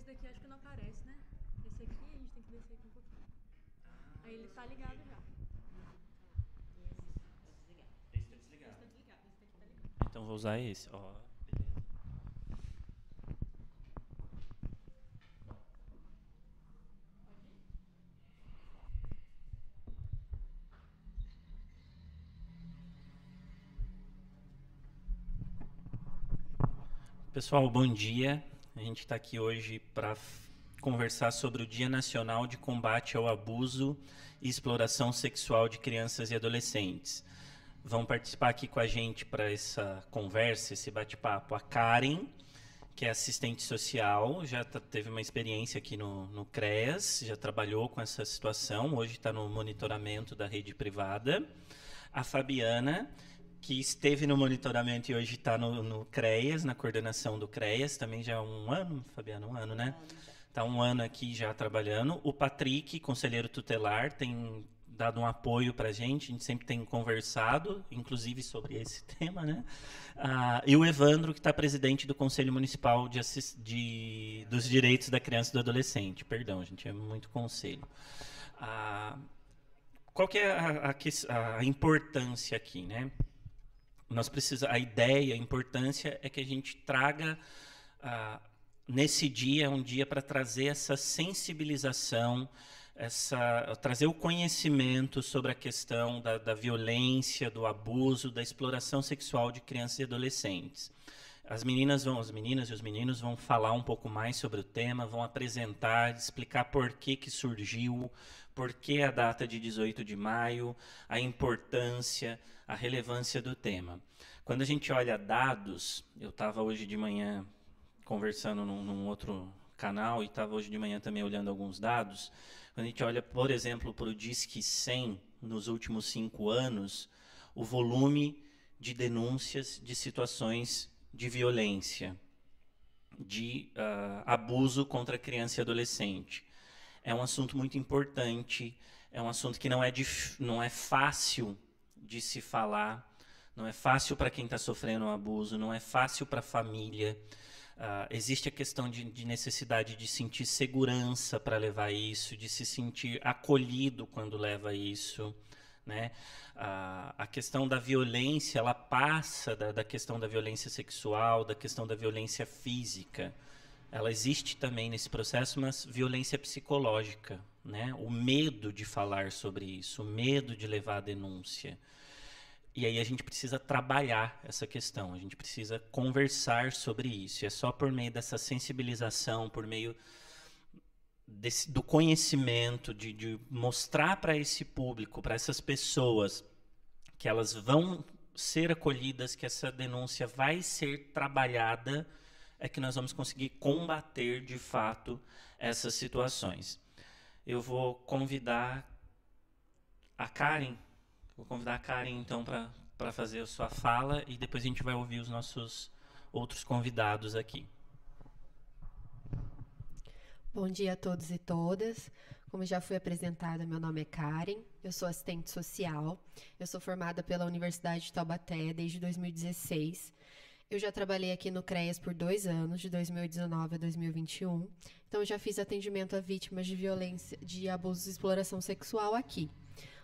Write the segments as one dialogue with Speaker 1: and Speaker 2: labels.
Speaker 1: daqui acho que não aparece, né? Esse aqui a gente tem que descer aqui um pouquinho. Aí ele tá ligado já.
Speaker 2: Esse tá desligado.
Speaker 1: Esse tá desligado, esse daqui tá ligado.
Speaker 2: Então vou usar esse. Ó, beleza. Pessoal, bom dia. A gente está aqui hoje para conversar sobre o Dia Nacional de Combate ao Abuso e Exploração Sexual de Crianças e Adolescentes. Vão participar aqui com a gente para essa conversa, esse bate-papo, a Karen, que é assistente social, já teve uma experiência aqui no CREAS, já trabalhou com essa situação, hoje está no monitoramento da rede privada. A Fabiana, que esteve no monitoramento e hoje está no CREAS, na coordenação do CREAS, também já há um ano, Fabiana, um ano, né? Está um ano aqui já trabalhando. O Patrick, conselheiro tutelar, tem dado um apoio para a gente sempre tem conversado, inclusive sobre esse tema, né? E o Evandro, que está presidente do Conselho Municipal dos Direitos da Criança e do Adolescente. Perdão, gente, é muito conselho. Qual que é a importância aqui, né? A ideia, a importância é que a gente traga, nesse dia, um dia para trazer essa sensibilização, trazer o conhecimento sobre a questão da violência, do abuso, da exploração sexual de crianças e adolescentes. As meninas e os meninos vão falar um pouco mais sobre o tema, vão apresentar, explicar por que surgiu, por que a data de 18 de maio, a importância, a relevância do tema. Quando a gente olha dados, eu estava hoje de manhã conversando num outro canal e estava hoje de manhã também olhando alguns dados. Quando a gente olha, por exemplo, para o Disque 100, nos últimos 5 anos, o volume de denúncias de situações de violência, de abuso contra criança e adolescente. É um assunto muito importante, é um assunto que não é fácil de se falar, não é fácil para quem está sofrendo um abuso, não é fácil para a família. Existe a questão de necessidade de sentir segurança para levar isso, de se sentir acolhido quando leva isso, né? A questão da violência, ela passa da questão da violência sexual, da questão da violência física. Ela existe também nesse processo, mas violência psicológica, né? O medo de falar sobre isso, o medo de levar a denúncia. E aí a gente precisa trabalhar essa questão, a gente precisa conversar sobre isso. E é só por meio dessa sensibilização, por meio do conhecimento, de mostrar para esse público, para essas pessoas, que elas vão ser acolhidas, que essa denúncia vai ser trabalhada, é que nós vamos conseguir combater de fato essas situações. Eu vou convidar a Karen. Vou convidar a Karen, então, para fazer a sua fala e depois a gente vai ouvir os nossos outros convidados aqui.
Speaker 3: Bom dia a todos e todas. Como já foi apresentada, meu nome é Karen, eu sou assistente social, eu sou formada pela Universidade de Taubaté desde 2016. Eu já trabalhei aqui no CREAS por 2 anos, de 2019 a 2021. Então, eu já fiz atendimento a vítimas de violência, de abuso e exploração sexual aqui.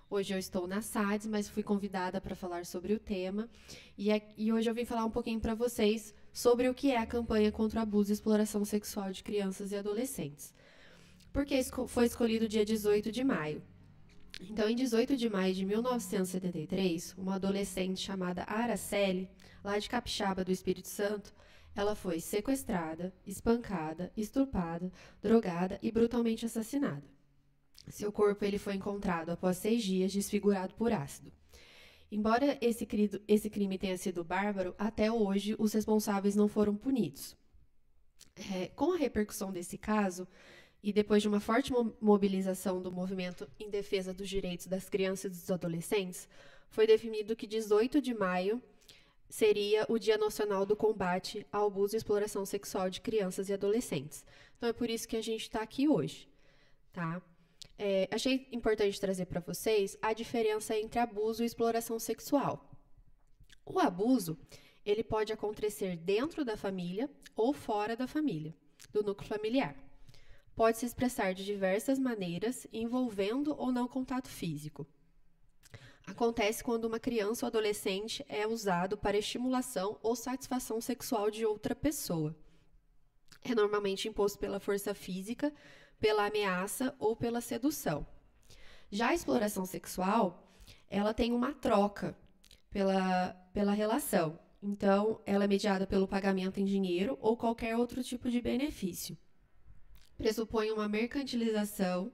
Speaker 3: Hoje eu estou na SADS, mas fui convidada para falar sobre o tema. E hoje eu vim falar um pouquinho para vocês sobre o que é a campanha contra o abuso e exploração sexual de crianças e adolescentes. Porque foi escolhido o dia 18 de maio. Então, em 18 de maio de 1973, uma adolescente chamada Araceli, lá de Capixaba do Espírito Santo, ela foi sequestrada, espancada, estuprada, drogada e brutalmente assassinada. Seu corpo ele foi encontrado após 6 dias desfigurado por ácido. Embora esse crime tenha sido bárbaro, até hoje os responsáveis não foram punidos. Com a repercussão desse caso, e depois de uma forte mobilização do movimento em defesa dos direitos das crianças e dos adolescentes, foi definido que 18 de maio seria o Dia Nacional do Combate ao Abuso e Exploração Sexual de Crianças e Adolescentes. Então é por isso que a gente está aqui hoje, tá? Achei importante trazer para vocês a diferença entre abuso e exploração sexual. O abuso, ele pode acontecer dentro da família ou fora da família, do núcleo familiar. pode se expressar de diversas maneiras, envolvendo ou não contato físico. Acontece quando uma criança ou adolescente é usado para estimulação ou satisfação sexual de outra pessoa. É normalmente imposto pela força física, pela ameaça ou pela sedução. Já a exploração sexual, ela tem uma troca pela relação. Então, ela é mediada pelo pagamento em dinheiro ou qualquer outro tipo de benefício. Pressupõe uma mercantilização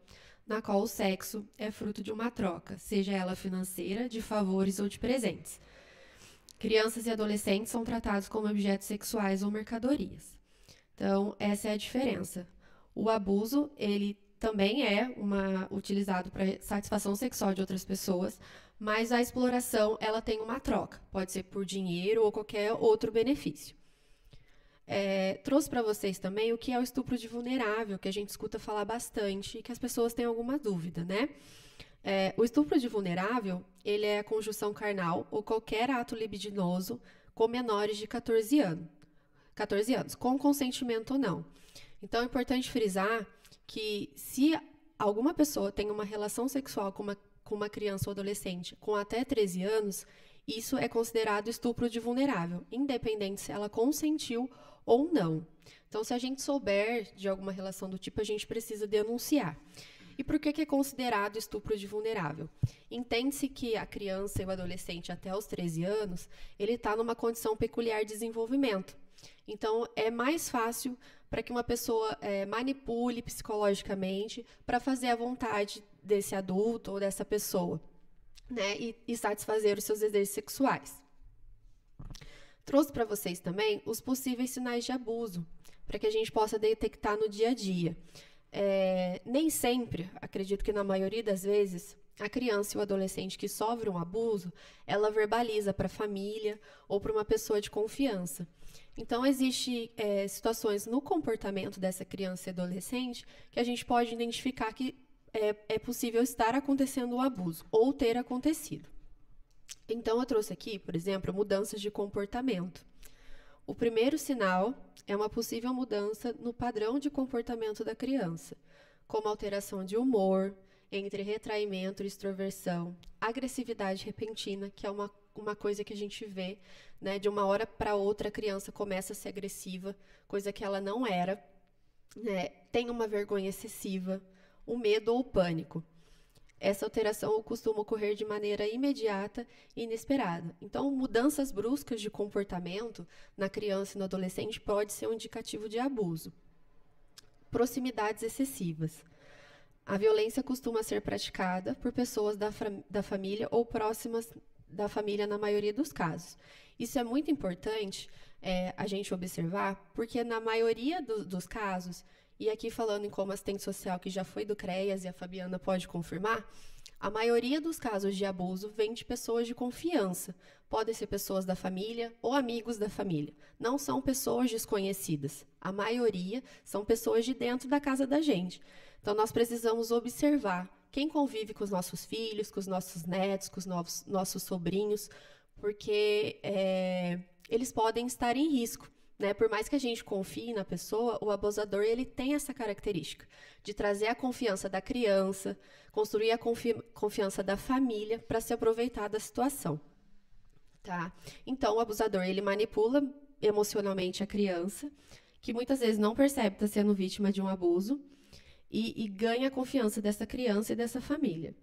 Speaker 3: na qual o sexo é fruto de uma troca, seja ela financeira, de favores ou de presentes. Crianças e adolescentes são tratados como objetos sexuais ou mercadorias. Então, essa é a diferença. O abuso, ele também é utilizado para satisfação sexual de outras pessoas, mas a exploração, ela tem uma troca. Pode ser por dinheiro ou qualquer outro benefício. Trouxe para vocês também o que é o estupro de vulnerável, que a gente escuta falar bastante e que as pessoas têm alguma dúvida, né? O estupro de vulnerável, ele é a conjunção carnal ou qualquer ato libidinoso com menores de 14 anos, com consentimento ou não. Então, é importante frisar que se alguma pessoa tem uma relação sexual com uma criança ou adolescente com até 13 anos, isso é considerado estupro de vulnerável, independente se ela consentiu ou não. Então, se a gente souber de alguma relação do tipo, a gente precisa denunciar. E por que é considerado estupro de vulnerável? Entende-se que a criança e o adolescente até os 13 anos, ele está numa condição peculiar de desenvolvimento. Então, é mais fácil para que uma pessoa manipule psicologicamente para fazer a vontade desse adulto ou dessa pessoa, né, e satisfazer os seus desejos sexuais. Trouxe para vocês também os possíveis sinais de abuso, para que a gente possa detectar no dia a dia. Nem sempre, acredito que na maioria das vezes, a criança e o adolescente que sofre um abuso, ela verbaliza para a família ou para uma pessoa de confiança. Então, existem situações no comportamento dessa criança e adolescente que a gente pode identificar que é possível estar acontecendo o abuso ou ter acontecido. Então, eu trouxe aqui, por exemplo, mudanças de comportamento. O primeiro sinal é uma possível mudança no padrão de comportamento da criança, como alteração de humor, entre retraimento e extroversão, agressividade repentina, que é uma coisa que a gente vê, né, de uma hora para outra a criança começa a ser agressiva, coisa que ela não era, né, tem uma vergonha excessiva, o medo ou o pânico. Essa alteração costuma ocorrer de maneira imediata e inesperada. Então, mudanças bruscas de comportamento na criança e no adolescente pode ser um indicativo de abuso. Proximidades excessivas. A violência costuma ser praticada por pessoas da família ou próximas da família na maioria dos casos. Isso é muito importante a gente observar, porque na maioria dos casos, e aqui falando em como assistente social, que já foi do CREAS e a Fabiana pode confirmar, a maioria dos casos de abuso vem de pessoas de confiança. Podem ser pessoas da família ou amigos da família. Não são pessoas desconhecidas. A maioria são pessoas de dentro da casa da gente. Então, nós precisamos observar quem convive com os nossos filhos, com os nossos netos, com os nossos sobrinhos, porque eles podem estar em risco. Né? Por mais que a gente confie na pessoa, o abusador ele tem essa característica de trazer a confiança da criança, construir a confiança da família para se aproveitar da situação. Tá? Então, o abusador ele manipula emocionalmente a criança, que muitas vezes não percebe que está sendo vítima de um abuso, e ganha a confiança dessa criança e dessa família.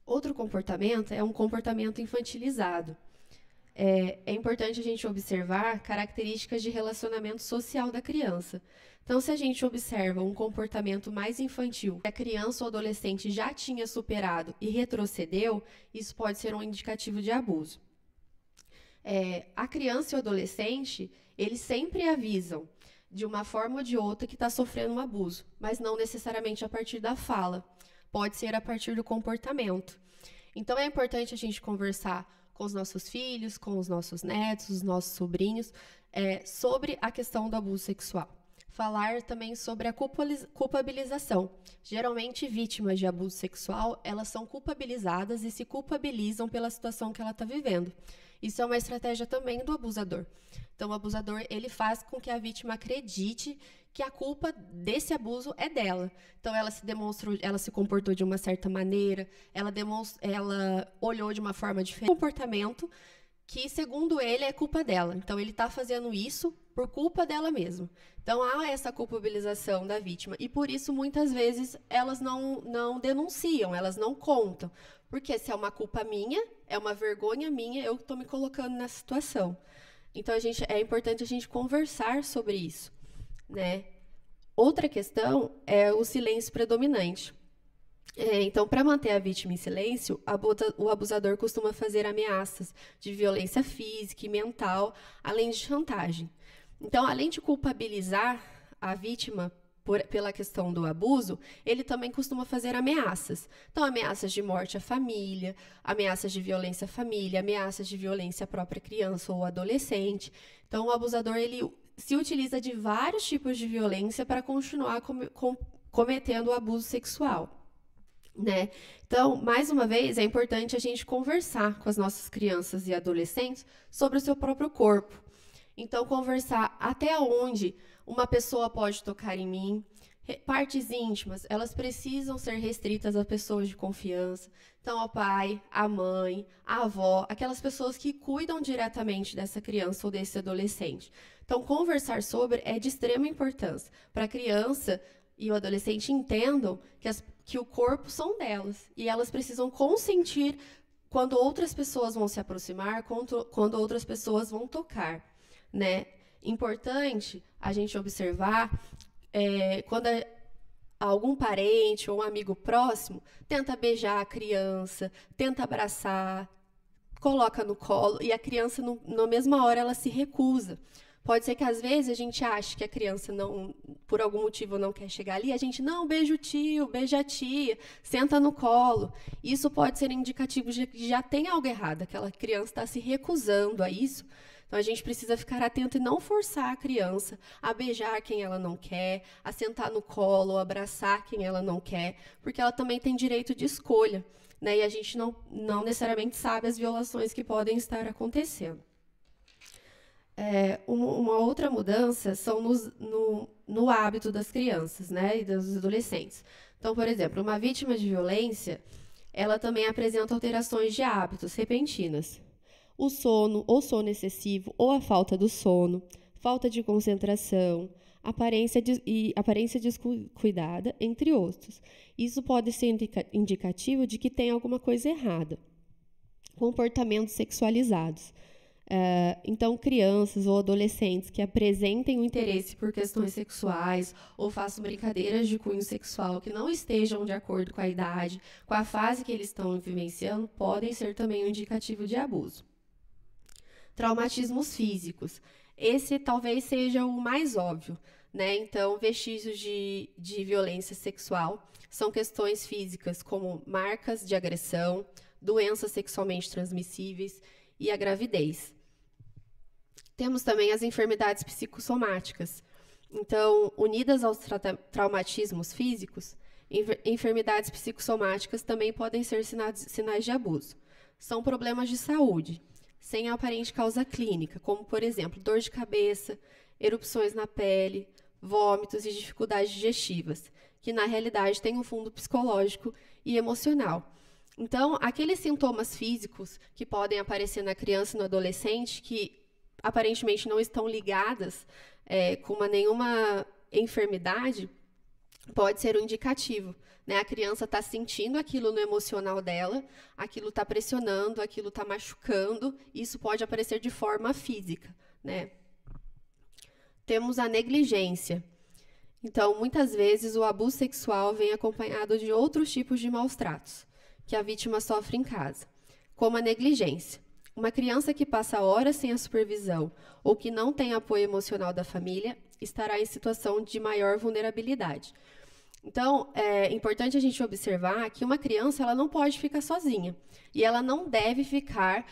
Speaker 3: Outro comportamento é um comportamento infantilizado. É importante a gente observar características de relacionamento social da criança. Então, se a gente observa um comportamento mais infantil, que a criança ou adolescente já tinha superado e retrocedeu, isso pode ser um indicativo de abuso. A criança e o adolescente, eles sempre avisam, de uma forma ou de outra, que está sofrendo um abuso, mas não necessariamente a partir da fala. Pode ser a partir do comportamento. Então, é importante a gente conversar com os nossos filhos, com os nossos netos, os nossos sobrinhos, sobre a questão do abuso sexual. Falar também sobre a culpabilização. Geralmente, vítimas de abuso sexual, elas são culpabilizadas e se culpabilizam pela situação que ela está vivendo. Isso é uma estratégia também do abusador. Então, o abusador ele faz com que a vítima acredite que a culpa desse abuso é dela. Então, ela se comportou de uma certa maneira, ela olhou de uma forma diferente, comportamento que, segundo ele, é culpa dela. Então, ele está fazendo isso por culpa dela mesma. Então, há essa culpabilização da vítima. E, por isso, muitas vezes, elas não denunciam, elas não contam. Porque se é uma culpa minha, é uma vergonha minha, eu estou me colocando nessa situação. Então, é importante a gente conversar sobre isso, né? Outra questão é o silêncio predominante. Então, para manter a vítima em silêncio, o abusador costuma fazer ameaças de violência física e mental, além de chantagem. Então, além de culpabilizar a vítima pela questão do abuso, ele também costuma fazer ameaças. Então, ameaças de morte à família, ameaças de violência à família, ameaças de violência à própria criança ou adolescente. Então, o abusador ele se utiliza de vários tipos de violência para continuar cometendo o abuso sexual, né? Então, mais uma vez, é importante a gente conversar com as nossas crianças e adolescentes sobre o seu próprio corpo. Então, conversar até onde uma pessoa pode tocar em mim. Partes íntimas, elas precisam ser restritas a pessoas de confiança. Então, ao pai, à mãe, à avó, aquelas pessoas que cuidam diretamente dessa criança ou desse adolescente. Então, conversar sobre é de extrema importância para a criança e o adolescente entendam que o corpo são delas e elas precisam consentir quando outras pessoas vão se aproximar, quando outras pessoas vão tocar, né? Importante a gente observar quando algum parente ou um amigo próximo tenta beijar a criança, tenta abraçar, coloca no colo e a criança, na mesma hora, ela se recusa. Pode ser que, às vezes, a gente ache que a criança, por algum motivo, não quer chegar ali. A gente, não, beija o tio, beija a tia, senta no colo. Isso pode ser indicativo de que já tem algo errado. Aquela criança está se recusando a isso. Então, a gente precisa ficar atento e não forçar a criança a beijar quem ela não quer, a sentar no colo, ou abraçar quem ela não quer, porque ela também tem direito de escolha, né? E a gente não necessariamente sabe as violações que podem estar acontecendo. Uma outra mudança são no hábito das crianças, né, e dos adolescentes. Então, por exemplo, uma vítima de violência, ela também apresenta alterações de hábitos repentinas. O sono, ou sono excessivo, ou a falta do sono, falta de concentração, aparência descuidada, entre outros. Isso pode ser indicativo de que tem alguma coisa errada. Comportamentos sexualizados. Então, crianças ou adolescentes que apresentem um interesse por questões sexuais ou façam brincadeiras de cunho sexual que não estejam de acordo com a idade, com a fase que eles estão vivenciando, podem ser também um indicativo de abuso. Traumatismos físicos. Esse talvez seja o mais óbvio, né? Então, vestígios de violência sexual são questões físicas como marcas de agressão, doenças sexualmente transmissíveis e a gravidez. Temos também as enfermidades psicossomáticas. Então, unidas aos traumatismos físicos, enfermidades psicossomáticas também podem ser sinais de abuso. São problemas de saúde, sem aparente causa clínica, como, por exemplo, dor de cabeça, erupções na pele, vômitos e dificuldades digestivas, que na realidade têm um fundo psicológico e emocional. Então, aqueles sintomas físicos que podem aparecer na criança e no adolescente, que aparentemente não estão ligadas com nenhuma enfermidade, pode ser um indicativo, né? A criança está sentindo aquilo no emocional dela, aquilo está pressionando, aquilo está machucando, isso pode aparecer de forma física, né? Temos a negligência. Então, muitas vezes, o abuso sexual vem acompanhado de outros tipos de maus-tratos que a vítima sofre em casa, como a negligência. Uma criança que passa horas sem a supervisão ou que não tem apoio emocional da família estará em situação de maior vulnerabilidade. Então, é importante a gente observar que uma criança ela não pode ficar sozinha e ela não deve ficar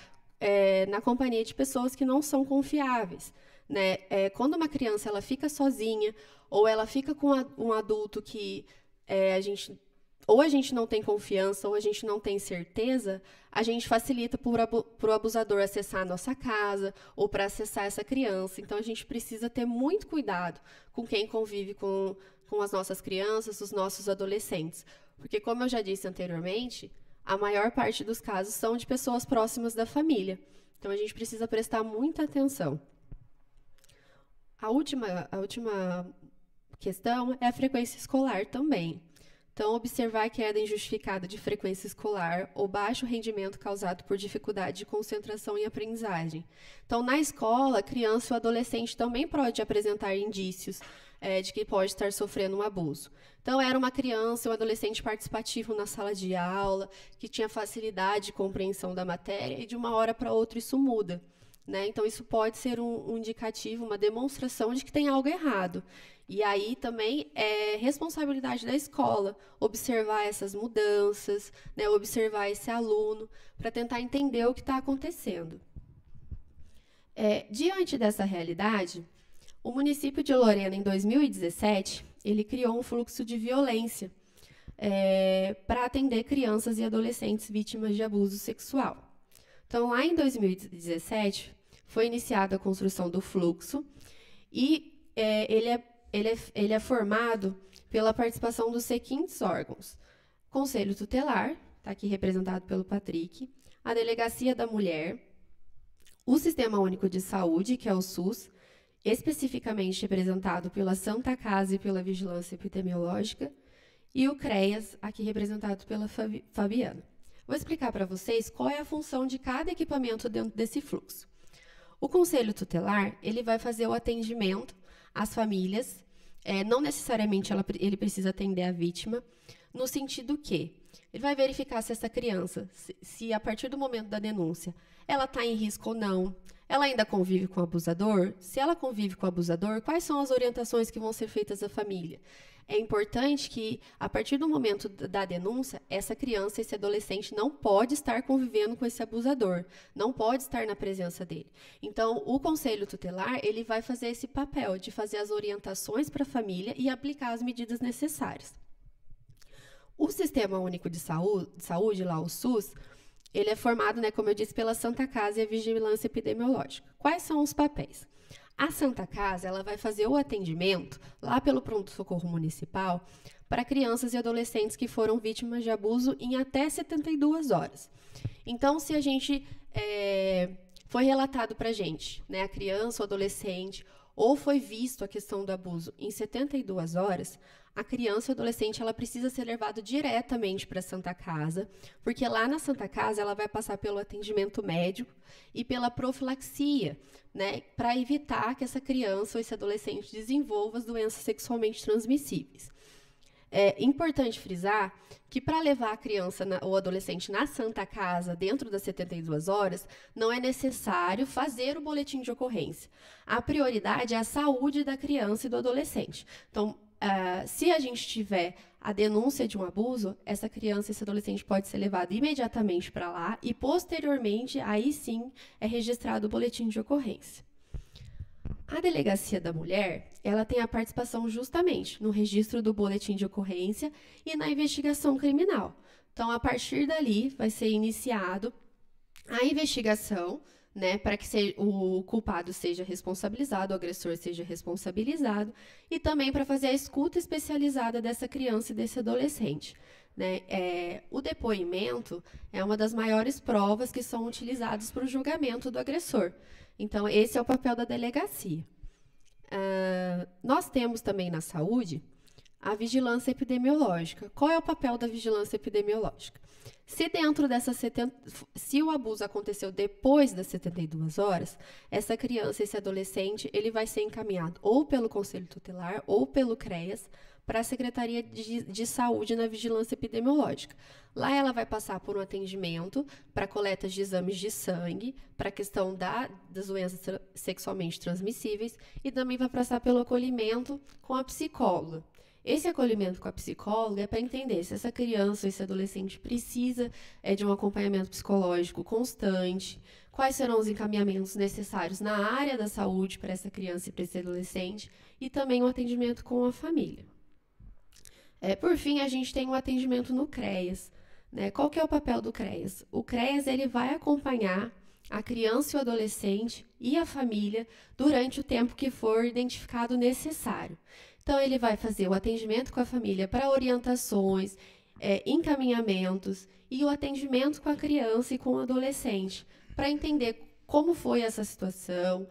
Speaker 3: na companhia de pessoas que não são confiáveis, né? Quando uma criança ela fica sozinha ou ela fica com um adulto que a gente ou a gente não tem confiança, ou a gente não tem certeza, a gente facilita para o abusador acessar a nossa casa ou para acessar essa criança. Então, a gente precisa ter muito cuidado com quem convive com as nossas crianças, os nossos adolescentes. Porque, como eu já disse anteriormente, a maior parte dos casos são de pessoas próximas da família. Então, a gente precisa prestar muita atenção. A última questão é a frequência escolar também. Então, observar a queda injustificada de frequência escolar ou baixo rendimento causado por dificuldade de concentração e aprendizagem. Então, na escola, a criança ou adolescente também pode apresentar indícios de que pode estar sofrendo um abuso. Então, era uma criança ou adolescente participativo na sala de aula, que tinha facilidade de compreensão da matéria, e de uma hora para outra isso muda. Né? Então, isso pode ser um indicativo, uma demonstração de que tem algo errado. E aí também é responsabilidade da escola observar essas mudanças, né, observar esse aluno, para tentar entender o que está acontecendo. Diante dessa realidade, o município de Lorena, em 2017, ele criou um fluxo de violência para atender crianças e adolescentes vítimas de abuso sexual. Então, lá em 2017, foi iniciada a construção do fluxo e ele é formado pela participação dos seguintes órgãos: Conselho Tutelar, está aqui representado pelo Patrick, a Delegacia da Mulher, o Sistema Único de Saúde, que é o SUS, especificamente representado pela Santa Casa e pela Vigilância Epidemiológica, e o CREAS, aqui representado pela Fabiana. Vou explicar para vocês qual é a função de cada equipamento dentro desse fluxo. O Conselho Tutelar, ele vai fazer o atendimento às famílias, não necessariamente ele precisa atender a vítima, no sentido que ele vai verificar se essa criança, se a partir do momento da denúncia, ela está em risco ou não, ela ainda convive com o abusador, se ela convive com o abusador, quais são as orientações que vão ser feitas à família. É importante que, a partir do momento da denúncia, essa criança, esse adolescente não pode estar convivendo com esse abusador, não pode estar na presença dele. Então, o Conselho Tutelar, ele vai fazer esse papel de fazer as orientações para a família e aplicar as medidas necessárias. O Sistema Único de Saúde, lá o SUS, ele é formado, né, como eu disse, pela Santa Casa e a Vigilância Epidemiológica. Quais são os papéis? A Santa Casa, ela vai fazer o atendimento lá pelo pronto-socorro municipal para crianças e adolescentes que foram vítimas de abuso em até 72 horas. Então, se a gente foi relatado para a gente, né, a criança ou adolescente, ou foi visto a questão do abuso em 72 horas, a criança ou adolescente ela precisa ser levada diretamente para a Santa Casa, porque lá na Santa Casa ela vai passar pelo atendimento médico e pela profilaxia, né, para evitar que essa criança ou esse adolescente desenvolva as doenças sexualmente transmissíveis. É importante frisar que para levar a criança ou adolescente na Santa Casa dentro das 72 horas, não é necessário fazer o boletim de ocorrência. A prioridade é a saúde da criança e do adolescente. Então, se a gente tiver a denúncia de um abuso, essa criança e esse adolescente pode ser levado imediatamente para lá e, posteriormente, aí sim, é registrado o boletim de ocorrência. A Delegacia da Mulher, ela tem a participação justamente no registro do boletim de ocorrência e na investigação criminal. Então, a partir dali, vai ser iniciado a investigação, né, para que o culpado seja responsabilizado, o agressor seja responsabilizado, e também para fazer a escuta especializada dessa criança e desse adolescente. Né? O depoimento é uma das maiores provas que são utilizadas para o julgamento do agressor. Então, esse é o papel da delegacia. Nós temos também na saúde a vigilância epidemiológica. Qual é o papel da vigilância epidemiológica? Se o abuso aconteceu depois das 72 horas, essa criança, esse adolescente, ele vai ser encaminhado ou pelo Conselho Tutelar ou pelo CREAS para a Secretaria de Saúde na vigilância epidemiológica. Lá ela vai passar por um atendimento para coletas de exames de sangue, para a questão das doenças sexualmente transmissíveis e também vai passar pelo acolhimento com a psicóloga. Esse acolhimento com a psicóloga é para entender se essa criança ou esse adolescente precisa de um acompanhamento psicológico constante, quais serão os encaminhamentos necessários na área da saúde para essa criança e para esse adolescente, e também o atendimento com a família. Por fim, a gente tem um atendimento no CREAS. Né? Qual que é o papel do CREAS? O CREAS ele vai acompanhar a criança e o adolescente e a família durante o tempo que for identificado necessário. Então, ele vai fazer o atendimento com a família para orientações, encaminhamentos e o atendimento com a criança e com o adolescente para entender como foi essa situação,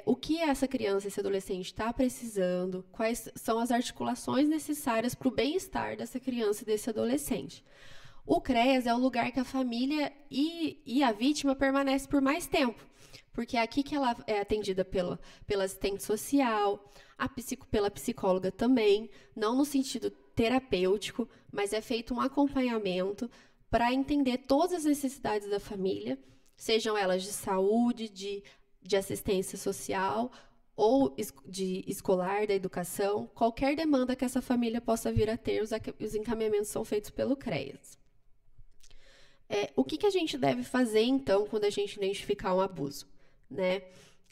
Speaker 3: o que essa criança e esse adolescente está precisando, quais são as articulações necessárias para o bem-estar dessa criança e desse adolescente. O CREAS é o lugar que a família e a vítima permanece por mais tempo, porque é aqui que ela é atendida pela assistente social, pela psicóloga também, não no sentido terapêutico, mas é feito um acompanhamento para entender todas as necessidades da família, sejam elas de saúde, de assistência social ou de escolar, da educação, qualquer demanda que essa família possa vir a ter, os encaminhamentos são feitos pelo CREAS. O que a gente deve fazer, então, quando a gente identificar um abuso? Né?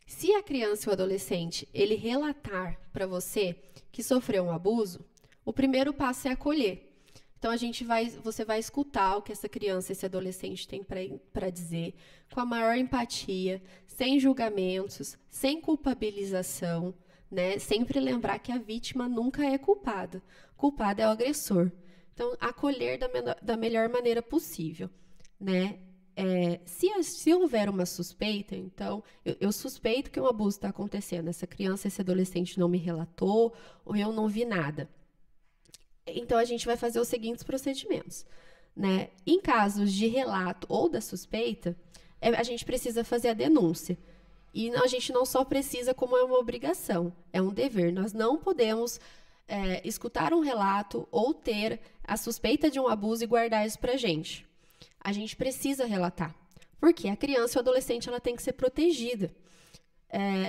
Speaker 3: Se a criança ou adolescente ele relatar para você que sofreu um abuso, o primeiro passo é acolher. Então, você vai escutar o que essa criança, esse adolescente tem para dizer, com a maior empatia, sem julgamentos, sem culpabilização, né? Sempre lembrar que a vítima nunca é culpada. Culpado é o agressor. Então, acolher da melhor maneira possível, né? Se houver uma suspeita, então, eu suspeito que um abuso está acontecendo. Essa criança, esse adolescente não me relatou, ou eu não vi nada. Então, a gente vai fazer os seguintes procedimentos, né? Em casos de relato ou da suspeita, a gente precisa fazer a denúncia. E a gente não só precisa, como é uma obrigação, é um dever. Nós não podemos escutar um relato ou ter a suspeita de um abuso e guardar isso para a gente. A gente precisa relatar, porque a criança e o adolescente ela tem que ser protegida.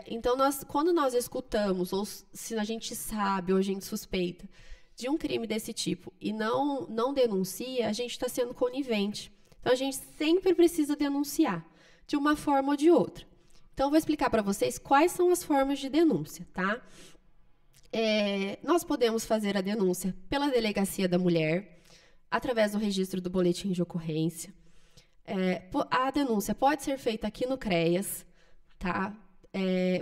Speaker 3: Então, quando nós escutamos, ou se a gente sabe ou a gente suspeita de um crime desse tipo e não denuncia, a gente está sendo conivente. Então, a gente sempre precisa denunciar, de uma forma ou de outra. Então, eu vou explicar para vocês quais são as formas de denúncia, tá? Nós podemos fazer a denúncia pela Delegacia da Mulher, através do registro do boletim de ocorrência. A denúncia pode ser feita aqui no CREAS, tá?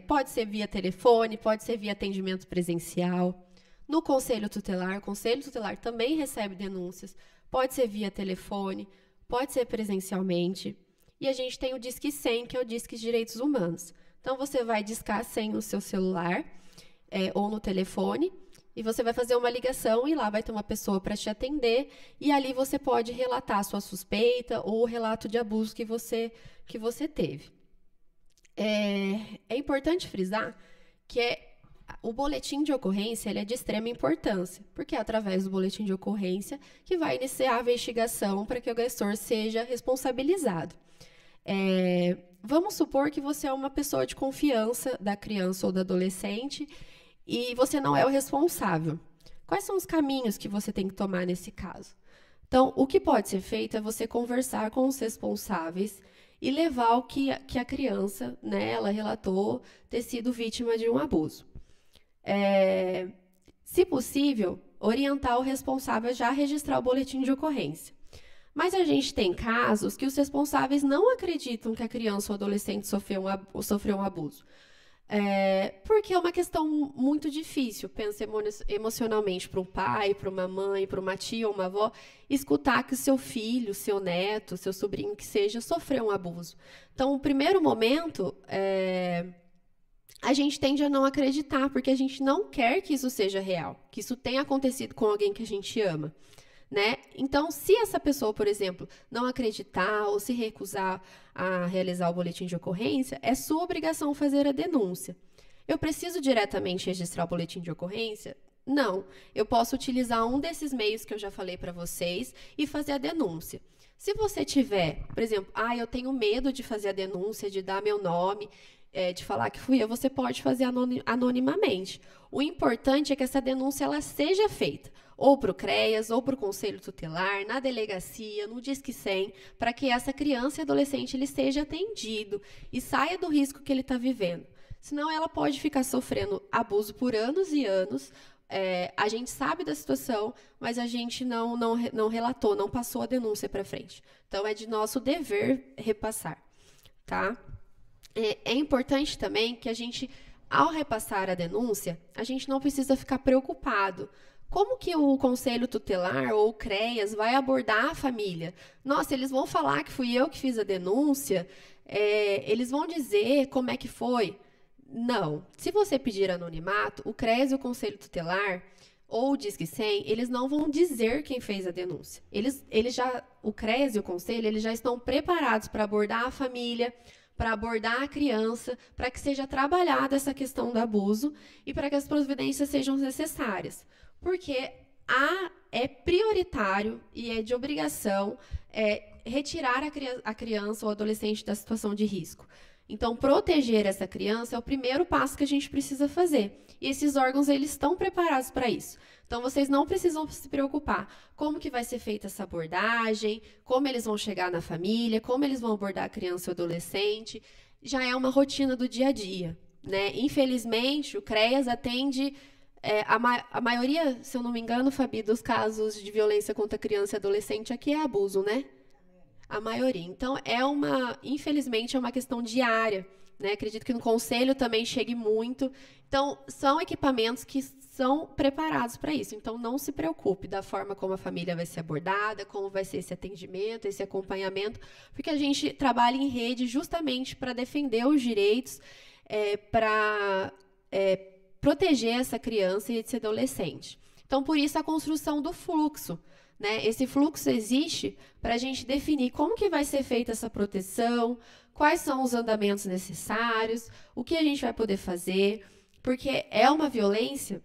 Speaker 3: Pode ser via telefone, pode ser via atendimento presencial. No Conselho Tutelar, o Conselho Tutelar também recebe denúncias, pode ser via telefone, pode ser presencialmente. E a gente tem o Disque 100, que é o Disque Direitos Humanos. Então, você vai discar 100 no seu celular ou no telefone, e você vai fazer uma ligação e lá vai ter uma pessoa para te atender, e ali você pode relatar a sua suspeita ou o relato de abuso que você teve. É importante frisar que o boletim de ocorrência ele é de extrema importância, porque é através do boletim de ocorrência que vai iniciar a investigação para que o agressor seja responsabilizado. Vamos supor que você é uma pessoa de confiança da criança ou do adolescente e você não é o responsável. Quais são os caminhos que você tem que tomar nesse caso? Então, o que pode ser feito é você conversar com os responsáveis e levar o que a criança, né, ela relatou ter sido vítima de um abuso. Se possível, orientar o responsável já a registrar o boletim de ocorrência. Mas a gente tem casos que os responsáveis não acreditam que a criança ou adolescente sofreu um abuso. Porque é uma questão muito difícil, pensa emocionalmente para um pai, para uma mãe, para uma tia ou uma avó, escutar que o seu filho, seu neto, seu sobrinho, que seja, sofreu um abuso. Então, no primeiro momento, a gente tende a não acreditar, porque a gente não quer que isso seja real, que isso tenha acontecido com alguém que a gente ama. Né? Então, se essa pessoa, por exemplo, não acreditar ou se recusar a realizar o boletim de ocorrência, é sua obrigação fazer a denúncia. Eu preciso diretamente registrar o boletim de ocorrência? Não. Eu posso utilizar um desses meios que eu já falei para vocês e fazer a denúncia. Se você tiver, por exemplo, eu tenho medo de fazer a denúncia, de dar meu nome, de falar que fui eu, você pode fazer anonimamente. O importante é que essa denúncia ela seja feita ou para o CREAS, ou para o Conselho Tutelar, na delegacia, no Disque 100, para que essa criança e adolescente ele seja atendido e saia do risco que ele está vivendo. Senão ela pode ficar sofrendo abuso por anos e anos, a gente sabe da situação, mas a gente não relatou, não passou a denúncia para frente. Então, é de nosso dever repassar, tá? É importante também que a gente, ao repassar a denúncia, a gente não precisa ficar preocupado. Como que o Conselho Tutelar ou o CREAS vai abordar a família? Nossa, eles vão falar que fui eu que fiz a denúncia? Eles vão dizer como é que foi? Não. Se você pedir anonimato, o CREAS e o Conselho Tutelar ou o Disque 100, eles não vão dizer quem fez a denúncia. O CREAS e o Conselho, eles já estão preparados para abordar a família, para abordar a criança, para que seja trabalhada essa questão do abuso e para que as providências sejam necessárias. Porque é prioritário e é de obrigação retirar a criança ou adolescente da situação de risco. Então, proteger essa criança é o primeiro passo que a gente precisa fazer. E esses órgãos, eles estão preparados para isso. Então, vocês não precisam se preocupar como que vai ser feita essa abordagem, como eles vão chegar na família, como eles vão abordar a criança ou adolescente. Já é uma rotina do dia a dia, né? Infelizmente, o CREAS atende a maioria, se eu não me engano, Fabi, dos casos de violência contra criança e adolescente aqui é abuso, né? A maioria. Então, infelizmente, é uma questão diária, né? Acredito que no conselho também chegue muito. Então, são equipamentos que são preparados para isso. Então, não se preocupe da forma como a família vai ser abordada, como vai ser esse atendimento, esse acompanhamento, porque a gente trabalha em rede justamente para defender os direitos, para proteger essa criança e esse adolescente. Então, por isso, a construção do fluxo. Né? Esse fluxo existe para a gente definir como que vai ser feita essa proteção, quais são os andamentos necessários, o que a gente vai poder fazer, porque ela é uma violência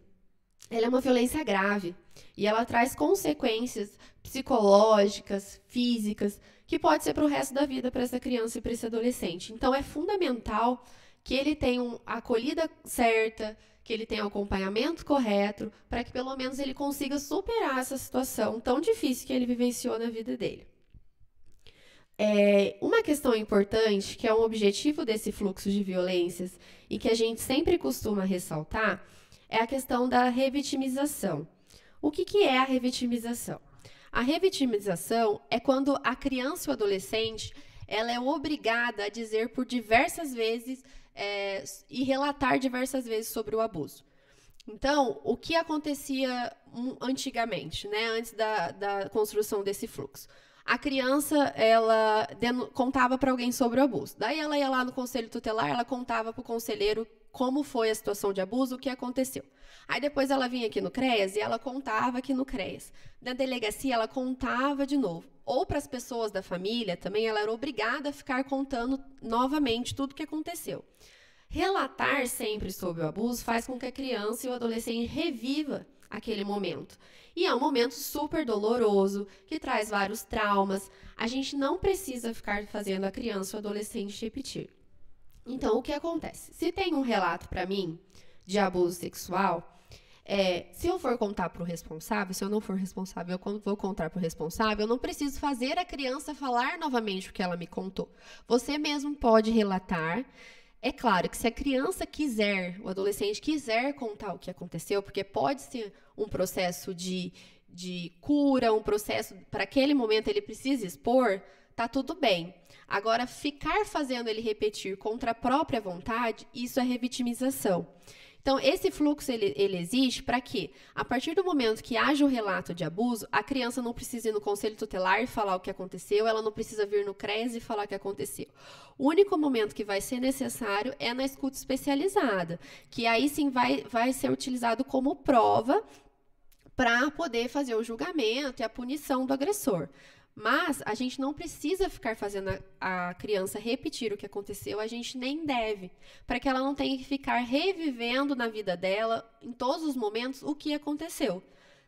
Speaker 3: grave e ela traz consequências psicológicas, físicas, que pode ser para o resto da vida para essa criança e para esse adolescente. Então, é fundamental que ele tenha a acolhida certa, que ele tenha o acompanhamento correto, para que pelo menos ele consiga superar essa situação tão difícil que ele vivenciou na vida dele. Uma questão importante, que é um objetivo desse fluxo de violências e que a gente sempre costuma ressaltar, é a questão da revitimização. O que é a revitimização? A revitimização é quando a criança ou adolescente ela é obrigada a dizer por diversas vezes e relatar diversas vezes sobre o abuso. Então, o que acontecia antigamente, né, antes da construção desse fluxo? A criança, ela contava para alguém sobre o abuso. Daí ela ia lá no conselho tutelar, ela contava para o conselheiro como foi a situação de abuso, o que aconteceu. Aí depois ela vinha aqui no CREAS e ela contava aqui no CREAS. Na delegacia, ela contava de novo. Ou para as pessoas da família, também ela era obrigada a ficar contando novamente tudo o que aconteceu. Relatar sempre sobre o abuso faz com que a criança e o adolescente reviva aquele momento. E é um momento super doloroso, que traz vários traumas. A gente não precisa ficar fazendo a criança ou adolescente repetir. Então, o que acontece? Se tem um relato para mim de abuso sexual, se eu for contar para o responsável, se eu não for responsável, eu vou contar para o responsável, eu não preciso fazer a criança falar novamente o que ela me contou. Você mesmo pode relatar. É claro que se a criança quiser, o adolescente quiser contar o que aconteceu, porque pode ser um processo de cura, um processo, para aquele momento ele precisa expor, tá tudo bem. Agora, ficar fazendo ele repetir contra a própria vontade, isso é revitimização. Então, esse fluxo, ele existe para que, a partir do momento que haja o relato de abuso, a criança não precisa ir no conselho tutelar e falar o que aconteceu, ela não precisa vir no CREAS e falar o que aconteceu. O único momento que vai ser necessário é na escuta especializada, que aí sim vai ser utilizado como prova para poder fazer o julgamento e a punição do agressor. Mas a gente não precisa ficar fazendo a criança repetir o que aconteceu, a gente nem deve, para que ela não tenha que ficar revivendo na vida dela, em todos os momentos, o que aconteceu,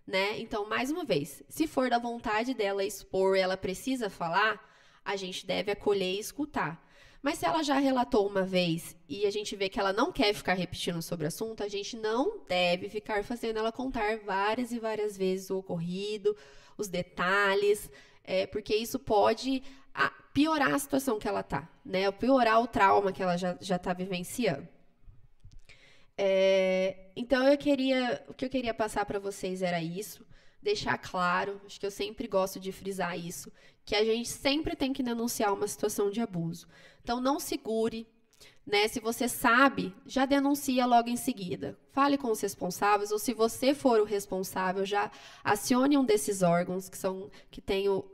Speaker 3: né? Então, mais uma vez, se for da vontade dela expor, ela precisa falar, a gente deve acolher e escutar. Mas se ela já relatou uma vez e a gente vê que ela não quer ficar repetindo sobre o assunto, a gente não deve ficar fazendo ela contar várias e várias vezes o ocorrido, os detalhes, porque isso pode piorar a situação que ela está, né? Piorar o trauma que ela já está vivenciando. Então, o que eu queria passar para vocês era isso, deixar claro, acho que eu sempre gosto de frisar isso, que a gente sempre tem que denunciar uma situação de abuso. Então, não segure, né? Se você sabe, já denuncia logo em seguida. Fale com os responsáveis, ou se você for o responsável, já acione um desses órgãos que tem o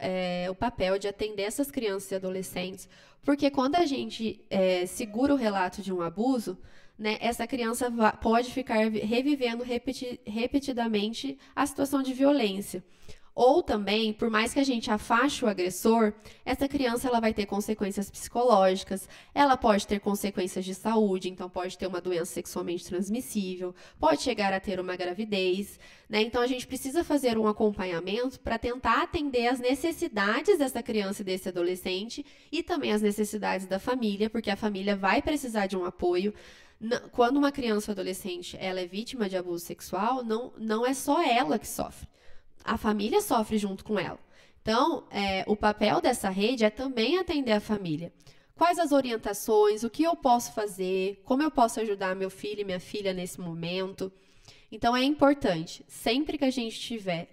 Speaker 3: papel de atender essas crianças e adolescentes, porque quando a gente segura o relato de um abuso, né, essa criança pode ficar revivendo repetidamente a situação de violência. Ou também, por mais que a gente afaste o agressor, essa criança ela vai ter consequências psicológicas, ela pode ter consequências de saúde, então pode ter uma doença sexualmente transmissível, pode chegar a ter uma gravidez, né? Então a gente precisa fazer um acompanhamento para tentar atender as necessidades dessa criança e desse adolescente e também as necessidades da família, porque a família vai precisar de um apoio. Quando uma criança ou adolescente ela é vítima de abuso sexual, não é só ela que sofre. A família sofre junto com ela. Então, o papel dessa rede é também atender a família. Quais as orientações, o que eu posso fazer, como eu posso ajudar meu filho e minha filha nesse momento. Então, é importante, sempre que a gente tiver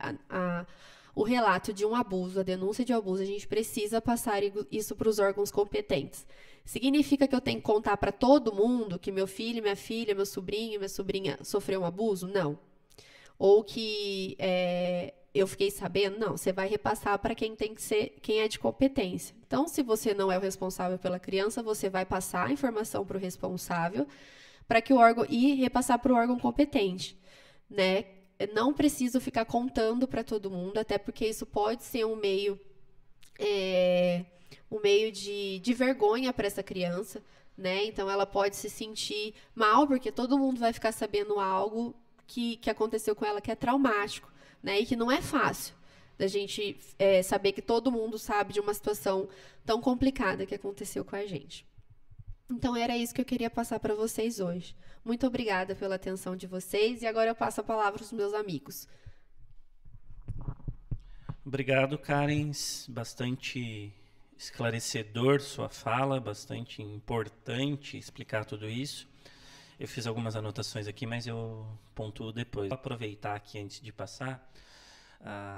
Speaker 3: o relato de um abuso, a denúncia de abuso, a gente precisa passar isso para os órgãos competentes. Significa que eu tenho que contar para todo mundo que meu filho, minha filha, meu sobrinho, minha sobrinha sofreu um abuso? Não. Ou que eu fiquei sabendo? Não, você vai repassar para quem tem que ser, quem é de competência. Então, se você não é o responsável pela criança, você vai passar a informação para o responsável, para que o órgão e repassar para o órgão competente, né? Não preciso ficar contando para todo mundo, até porque isso pode ser um meio de vergonha para essa criança, né? Então, ela pode se sentir mal, porque todo mundo vai ficar sabendo algo que aconteceu com ela que é traumático, né? E que não é fácil da gente saber que todo mundo sabe de uma situação tão complicada que aconteceu com a gente. Então, era isso que eu queria passar para vocês hoje. Muito obrigada pela atenção de vocês e agora eu passo a palavra para os meus amigos.
Speaker 2: Obrigado, Karen. Bastante esclarecedor sua fala, bastante importante explicar tudo isso. Eu fiz algumas anotações aqui, mas eu pontuo depois. Vou aproveitar aqui antes de passar,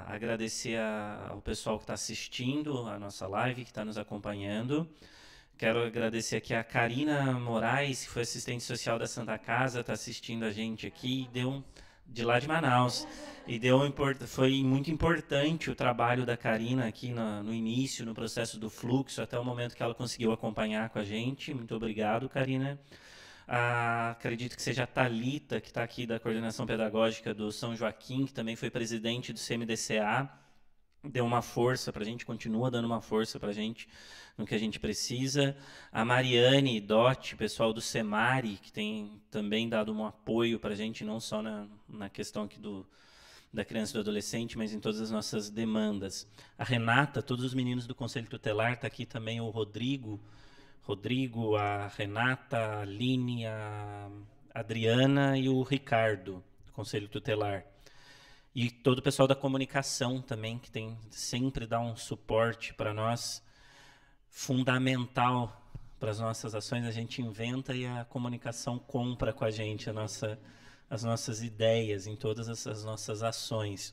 Speaker 2: agradecer ao pessoal que está assistindo a nossa live, que está nos acompanhando. Quero agradecer aqui a Karina Moraes, que foi assistente social da Santa Casa, está assistindo a gente aqui, de lá de Manaus. E foi muito importante o trabalho da Karina aqui no início, no processo do fluxo, até o momento que ela conseguiu acompanhar com a gente. Muito obrigado, Karina. Acredito que seja a Thalita, que está aqui da coordenação pedagógica do São Joaquim, que também foi presidente do CMDCA, deu uma força para a gente, continua dando uma força para a gente no que a gente precisa. A Mariane Dotti, pessoal do SEMARI, que tem também dado um apoio para a gente, não só na questão aqui da criança e do adolescente, mas em todas as nossas demandas. A Renata, todos os meninos do Conselho Tutelar, está aqui também o Rodrigo, a Renata, a Aline, a Adriana e o Ricardo, do Conselho Tutelar. E todo o pessoal da comunicação também, que sempre dá um suporte para nós, fundamental para as nossas ações. A gente inventa e a comunicação compra com a gente as nossas ideias em todas as nossas ações.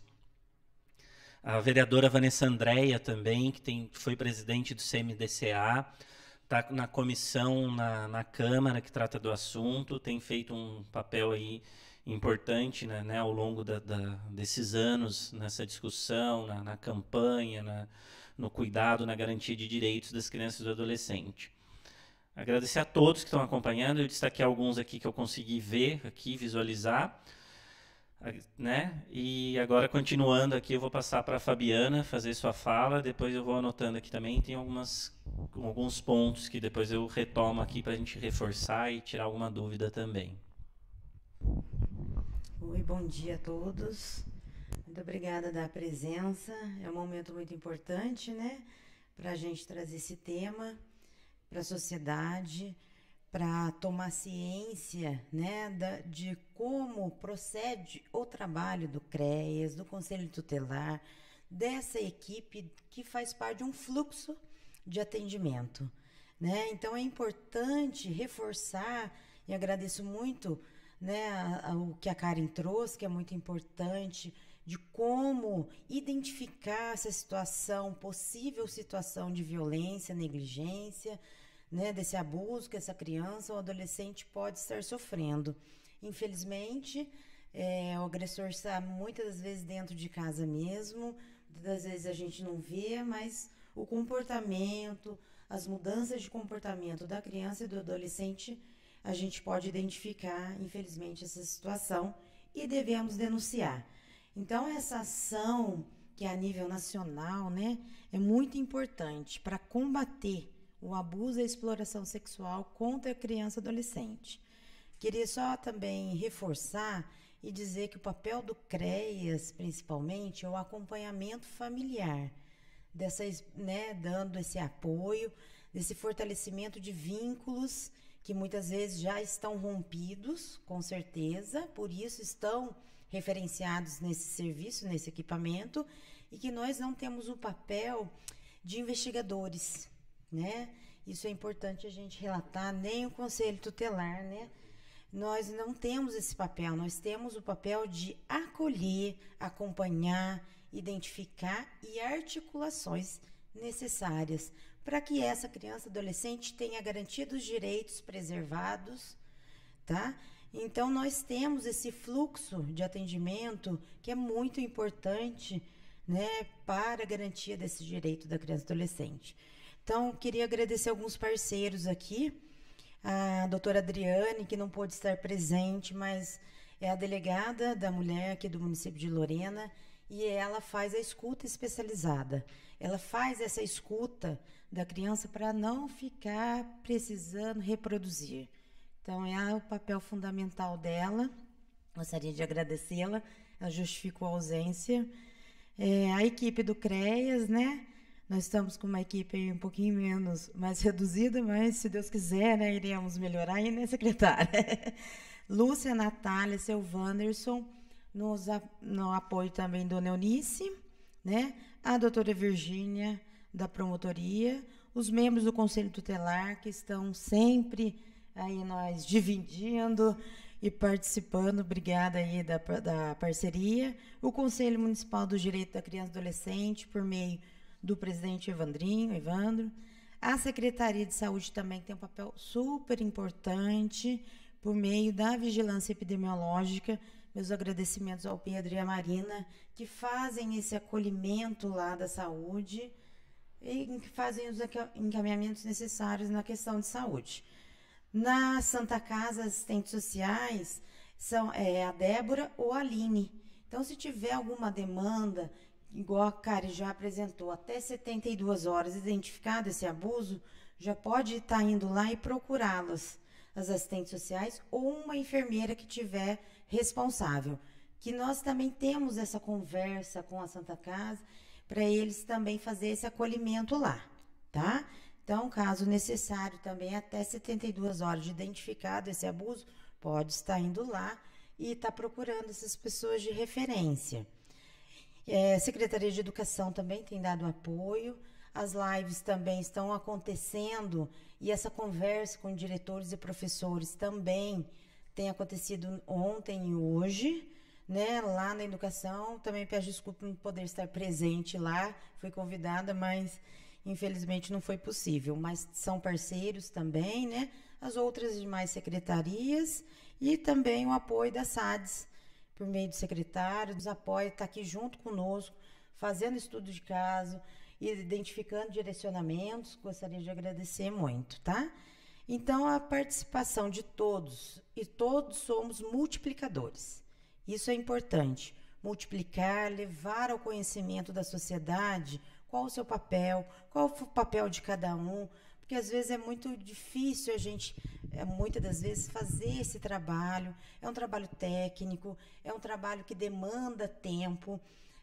Speaker 2: A vereadora Vanessa Andréia também, que foi presidente do CMDCA, está na comissão na Câmara que trata do assunto, tem feito um papel aí importante, né, ao longo desses anos nessa discussão, na campanha, no cuidado, na garantia de direitos das crianças e do adolescente. Agradecer a todos que estão acompanhando, eu destaquei alguns aqui que eu consegui ver, aqui, visualizar, né? E agora, continuando aqui, eu vou passar para a Fabiana fazer sua fala, depois eu vou anotando aqui também, tem alguns pontos que depois eu retomo aqui para a gente reforçar e tirar alguma dúvida também.
Speaker 4: Oi, bom dia a todos. Muito obrigada da presença. É um momento muito importante, né, para a gente trazer esse tema para a sociedade, para tomar ciência, né, de como procede o trabalho do CREAS, do Conselho Tutelar, dessa equipe que faz parte de um fluxo de atendimento, né? Então é importante reforçar, e agradeço muito né, o que a Karen trouxe, que é muito importante, de como identificar essa situação, possível situação de violência, negligência, né, desse abuso que essa criança ou adolescente pode estar sofrendo. Infelizmente, o agressor está muitas das vezes dentro de casa mesmo, muitas das vezes a gente não vê, mas o comportamento, as mudanças de comportamento da criança e do adolescente, a gente pode identificar, infelizmente, essa situação e devemos denunciar. Então, essa ação, que é a nível nacional, né, é muito importante para combater o abuso e a exploração sexual contra a criança e adolescente. Queria só também reforçar e dizer que o papel do CREAS, principalmente, é o acompanhamento familiar, dando esse apoio, desse fortalecimento de vínculos que muitas vezes já estão rompidos, com certeza, por isso estão referenciados nesse serviço, nesse equipamento, e que nós não temos o papel de investigadores, né? Isso é importante a gente relatar, nem o Conselho Tutelar, né? Nós não temos esse papel, nós temos o papel de acolher, acompanhar, identificar e articulações necessárias para que essa criança e adolescente tenha garantidos os direitos preservados, tá? Então, nós temos esse fluxo de atendimento que é muito importante, né, para a garantia desse direito da criança e adolescente. Então, queria agradecer alguns parceiros aqui, a doutora Adriane, que não pôde estar presente, mas é a delegada da mulher aqui do município de Lorena, e ela faz a escuta especializada. Ela faz essa escuta da criança para não ficar precisando reproduzir. Então, é o papel fundamental dela. Gostaria de agradecê-la. Ela justificou a ausência. A equipe do CREAS, né? Nós estamos com uma equipe um pouquinho mais reduzida, mas, se Deus quiser, né, iremos melhorar. E, né, secretária? Lúcia, Natália, seu Wanderson, no apoio também do Neunice, né? A doutora Virgínia, da promotoria, os membros do Conselho Tutelar, que estão sempre aí nós dividindo e participando, obrigada aí da parceria, o Conselho Municipal do Direito da Criança e Adolescente, por meio do presidente Evandro, a Secretaria de Saúde também tem um papel super importante, por meio da vigilância epidemiológica. Meus agradecimentos ao Pedro e à Marina, que fazem esse acolhimento lá da saúde e que fazem os encaminhamentos necessários na questão de saúde. Na Santa Casa, assistentes sociais são a Débora ou a Aline. Então, se tiver alguma demanda, igual a Karen já apresentou, até 72 horas identificado esse abuso, já pode estar indo lá e procurá-las, as assistentes sociais ou uma enfermeira que tiver responsável. Que nós também temos essa conversa com a Santa Casa para eles também fazer esse acolhimento lá, tá? Então, caso necessário também, até 72 horas de identificado esse abuso, pode estar indo lá e estar procurando essas pessoas de referência. A Secretaria de Educação também tem dado apoio, as lives também estão acontecendo e essa conversa com diretores e professores também tem acontecido ontem e hoje, né, lá na educação. Também peço desculpa por não poder estar presente lá, fui convidada, mas infelizmente não foi possível, mas são parceiros também, né? As outras demais secretarias e também o apoio da SADS, por meio do secretário, nos apoia, está aqui junto conosco, fazendo estudo de caso e identificando direcionamentos. Gostaria de agradecer muito, tá? Então, a participação de todos, e todos somos multiplicadores. Isso é importante, multiplicar, levar ao conhecimento da sociedade qual o seu papel, qual o papel de cada um, porque às vezes é muito difícil a gente, muitas das vezes, fazer esse trabalho. É um trabalho técnico, é um trabalho que demanda tempo,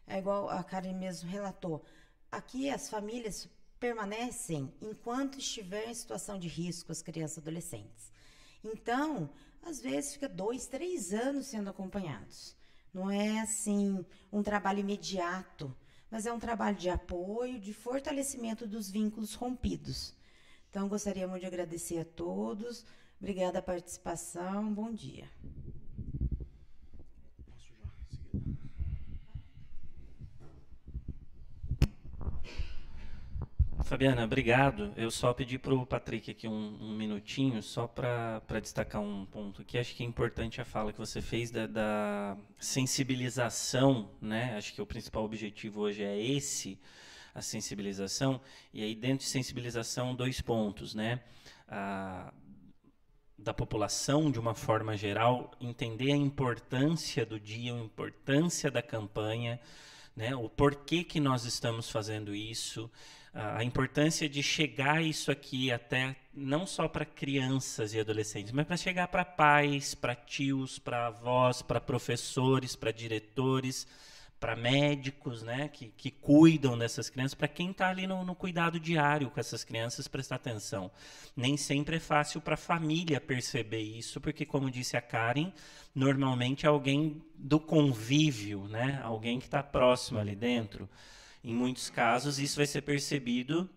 Speaker 4: é igual a Karen mesmo relatou. Aqui as famílias permanecem enquanto estiver em situação de risco, as crianças e adolescentes. Então, às vezes fica 2, 3 anos sendo acompanhados. Não é assim um trabalho imediato, mas é um trabalho de apoio, de fortalecimento dos vínculos rompidos. Então, gostaria muito de agradecer a todos. Obrigada a participação. Bom dia.
Speaker 2: Fabiana, obrigado. Eu só pedi para o Patrick aqui um minutinho, só para destacar um ponto aqui. Acho que é importante a fala que você fez da sensibilização, né? Acho que o principal objetivo hoje é esse, a sensibilização. E aí, dentro de sensibilização, 2 pontos, né? Da população, de uma forma geral, entender a importância do dia, a importância da campanha, né? O porquê que nós estamos fazendo isso, a importância de chegar isso aqui até não só para crianças e adolescentes, mas para chegar para pais, para tios, para avós, para professores, para diretores, para médicos, né, que cuidam dessas crianças, para quem está ali no cuidado diário com essas crianças, prestar atenção. Nem sempre é fácil para a família perceber isso, porque, como disse a Karen, normalmente é alguém do convívio, né, alguém que está próximo ali dentro. Em muitos casos, isso vai ser percebido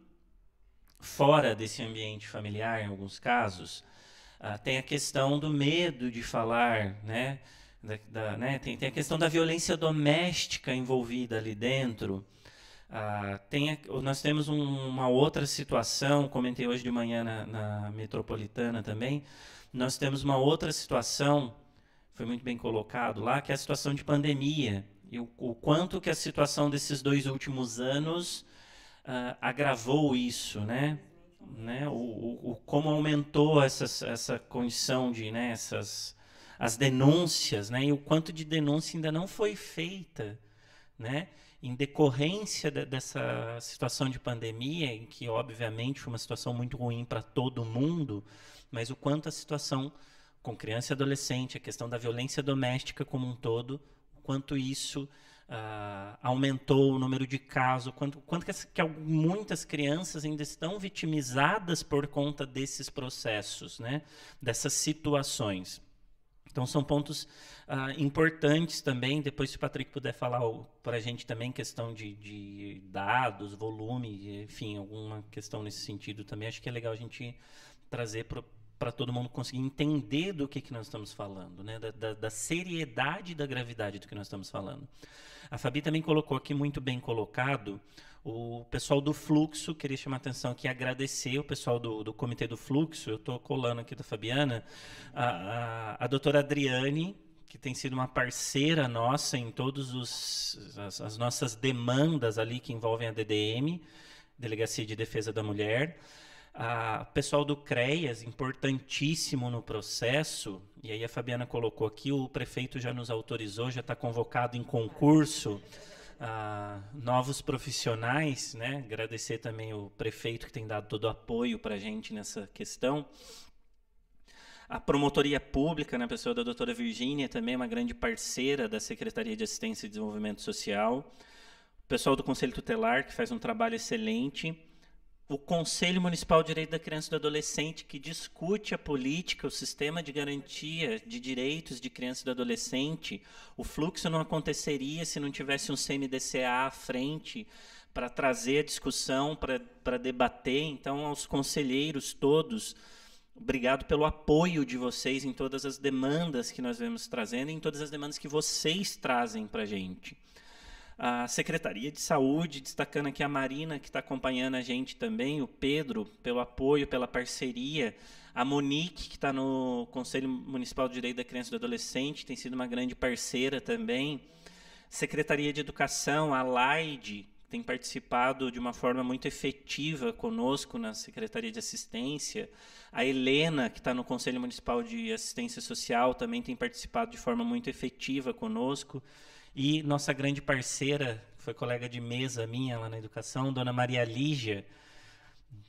Speaker 2: fora desse ambiente familiar, em alguns casos. Tem a questão do medo de falar, né? Tem a questão da violência doméstica envolvida ali dentro. Nós temos uma outra situação, comentei hoje de manhã na Metropolitana também, nós temos uma outra situação, foi muito bem colocado lá, que é a situação de pandemia. E o quanto que a situação desses 2 últimos anos agravou isso, né? Como aumentou essa condição de, né, as denúncias, né? E o quanto de denúncia ainda não foi feita, né? Em decorrência dessa situação de pandemia, em que obviamente foi uma situação muito ruim para todo mundo, mas o quanto a situação com criança e adolescente, a questão da violência doméstica como um todo, quanto isso aumentou o número de casos, quanto que muitas crianças ainda estão vitimizadas por conta desses processos, né? Dessas situações. Então, são pontos importantes também. Depois, se o Patrick puder falar para a gente também, questão de dados, volume, enfim, alguma questão nesse sentido também, acho que é legal a gente trazer para todo mundo conseguir entender do que nós estamos falando, né? Da seriedade e da gravidade do que nós estamos falando. A Fabi também colocou aqui, muito bem colocado, o pessoal do Fluxo, queria chamar a atenção aqui, agradecer o pessoal do Comitê do Fluxo, eu estou colando aqui da Fabiana, a doutora Adriane, que tem sido uma parceira nossa em todas as nossas demandas ali que envolvem a DDM, Delegacia de Defesa da Mulher, o pessoal do CREAS, importantíssimo no processo, e aí a Fabiana colocou aqui, o prefeito já nos autorizou, já está convocado em concurso, novos profissionais, né? Agradecer também o prefeito que tem dado todo o apoio para a gente nessa questão. A promotoria pública, na pessoa da doutora Virgínia, também é uma grande parceira da Secretaria de Assistência e Desenvolvimento Social. O pessoal do Conselho Tutelar, que faz um trabalho excelente. O Conselho Municipal de Direito da Criança e do Adolescente, que discute a política, o sistema de garantia de direitos de criança e do adolescente. O fluxo não aconteceria se não tivesse um CMDCA à frente para trazer a discussão, para debater. Então, aos conselheiros todos, obrigado pelo apoio de vocês em todas as demandas que nós vemos trazendo e em todas as demandas que vocês trazem para a gente. A Secretaria de Saúde, destacando aqui a Marina, que está acompanhando a gente também, o Pedro, pelo apoio, pela parceria, a Monique, que está no Conselho Municipal de Direito da Criança e do Adolescente, tem sido uma grande parceira também. Secretaria de Educação, a Laide, tem participado de uma forma muito efetiva conosco na Secretaria de Assistência. A Helena, que está no Conselho Municipal de Assistência Social, também tem participado de forma muito efetiva conosco. E nossa grande parceira, que foi colega de mesa minha lá na educação, dona Maria Lígia,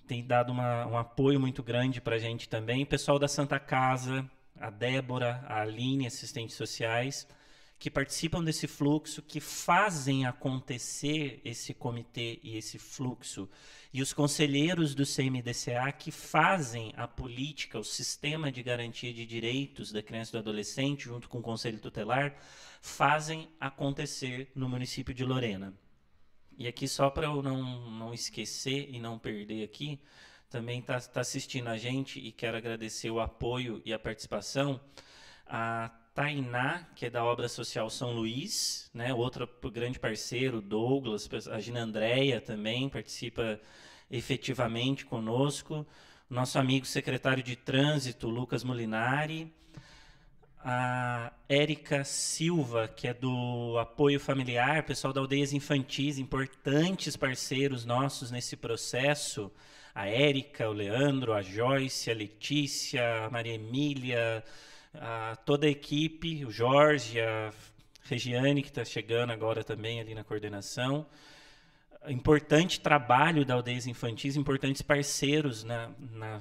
Speaker 2: tem dado um apoio muito grande para a gente também. O pessoal da Santa Casa, a Débora, a Aline, assistentes sociais, que participam desse fluxo, que fazem acontecer esse comitê e esse fluxo. E os conselheiros do CMDCA, que fazem a política, o sistema de garantia de direitos da criança e do adolescente, junto com o Conselho Tutelar, fazem acontecer no município de Lorena. E aqui, só para eu não esquecer e não perder aqui, também está assistindo a gente e quero agradecer o apoio e a participação, a Tainá, que é da Obra Social São Luís, né, outro grande parceiro, Douglas, a Gina Andréia também participa efetivamente conosco, nosso amigo secretário de Trânsito, Lucas Molinari, a Érica Silva, que é do Apoio Familiar, pessoal da Aldeias Infantis, importantes parceiros nossos nesse processo, a Érica, o Leandro, a Joyce, a Letícia, a Maria Emília, toda a equipe, o Jorge, a Regiane, que está chegando agora também ali na coordenação. Importante trabalho da Aldeias Infantis, importantes parceiros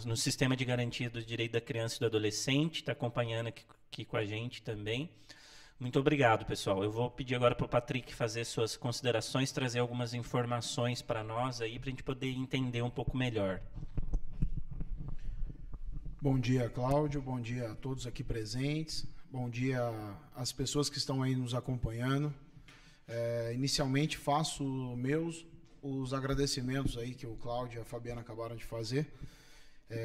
Speaker 2: no sistema de garantia do direito da criança e do adolescente, está acompanhando aqui com a gente também. Muito obrigado, pessoal. Eu vou pedir agora para o Patrick fazer suas considerações, trazer algumas informações para nós aí, para a gente poder entender um pouco melhor.
Speaker 5: Bom dia, Cláudio. Bom dia a todos aqui presentes. Bom dia às pessoas que estão aí nos acompanhando. Inicialmente faço os agradecimentos aí que o Cláudio e a Fabiana acabaram de fazer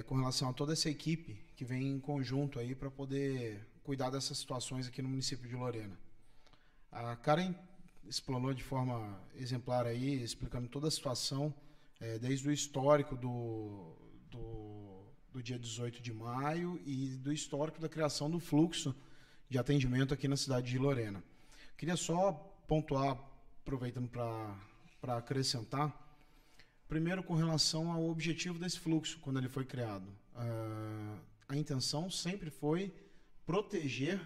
Speaker 5: com relação a toda essa equipe que vem em conjunto aí para poder cuidar dessas situações aqui no município de Lorena. A Karen explanou de forma exemplar aí, explicando toda a situação, desde o histórico do dia 18 de maio e do histórico da criação do fluxo de atendimento aqui na cidade de Lorena. Queria só pontuar, aproveitando para acrescentar, primeiro com relação ao objetivo desse fluxo, quando ele foi criado. A intenção sempre foi proteger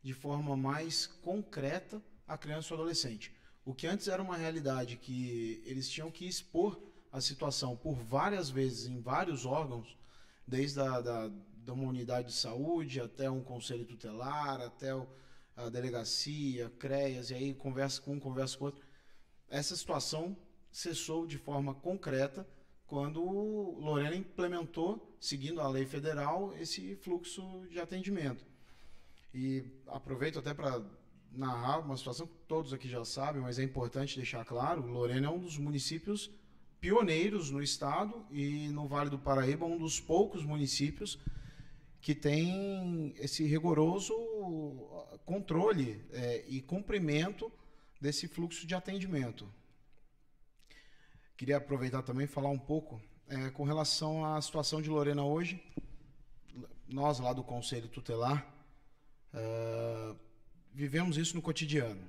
Speaker 5: de forma mais concreta a criança e o adolescente. O que antes era uma realidade que eles tinham que expor a situação por várias vezes em vários órgãos, desde uma unidade de saúde até um conselho tutelar, até a delegacia, CREAS, e aí conversa com um, conversa com outro. Essa situação cessou de forma concreta quando Lorena implementou, seguindo a lei federal, esse fluxo de atendimento. E aproveito até para narrar uma situação que todos aqui já sabem, mas é importante deixar claro, Lorena é um dos municípios pioneiros no estado e no Vale do Paraíba, um dos poucos municípios que tem esse rigoroso controle e cumprimento desse fluxo de atendimento. Queria aproveitar também e falar um pouco com relação à situação de Lorena hoje. Nós, lá do Conselho Tutelar, vivemos isso no cotidiano.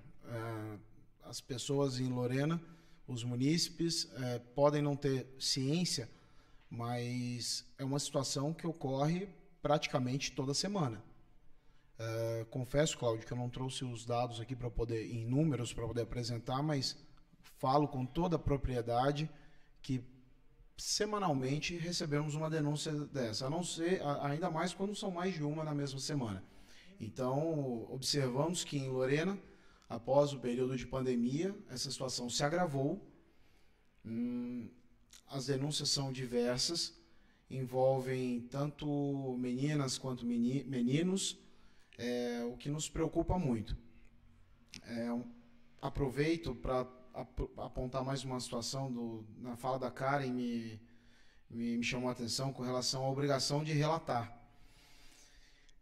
Speaker 5: As pessoas em Lorena, os munícipes, podem não ter ciência, mas é uma situação que ocorre praticamente toda semana. Confesso, Cláudio, que eu não trouxe os dados aqui em números para poder apresentar, mas falo com toda a propriedade que semanalmente recebemos uma denúncia dessa, a não ser, ainda mais quando são mais de uma na mesma semana. Então, observamos que em Lorena, após o período de pandemia, essa situação se agravou. As denúncias são diversas, envolvem tanto meninas quanto meninos, o que nos preocupa muito. Aproveito para apontar mais uma situação na fala da Karen, me chamou a atenção com relação à obrigação de relatar.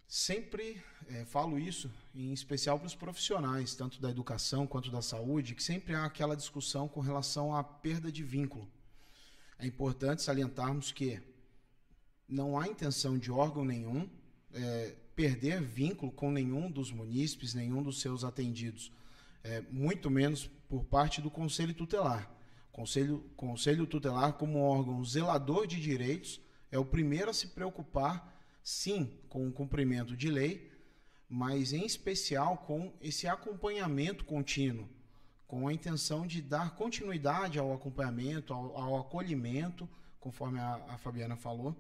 Speaker 5: Sempre falo isso, em especial para os profissionais, tanto da educação quanto da saúde, que sempre há aquela discussão com relação à perda de vínculo. É importante salientarmos que não há intenção de órgão nenhum perder vínculo com nenhum dos munícipes, nenhum dos seus atendidos, muito menos por parte do Conselho Tutelar. Conselho Tutelar, como órgão zelador de direitos, é o primeiro a se preocupar, sim, com o cumprimento de lei, mas em especial com esse acompanhamento contínuo, com a intenção de dar continuidade ao acompanhamento, ao acolhimento, conforme a Fabiana falou.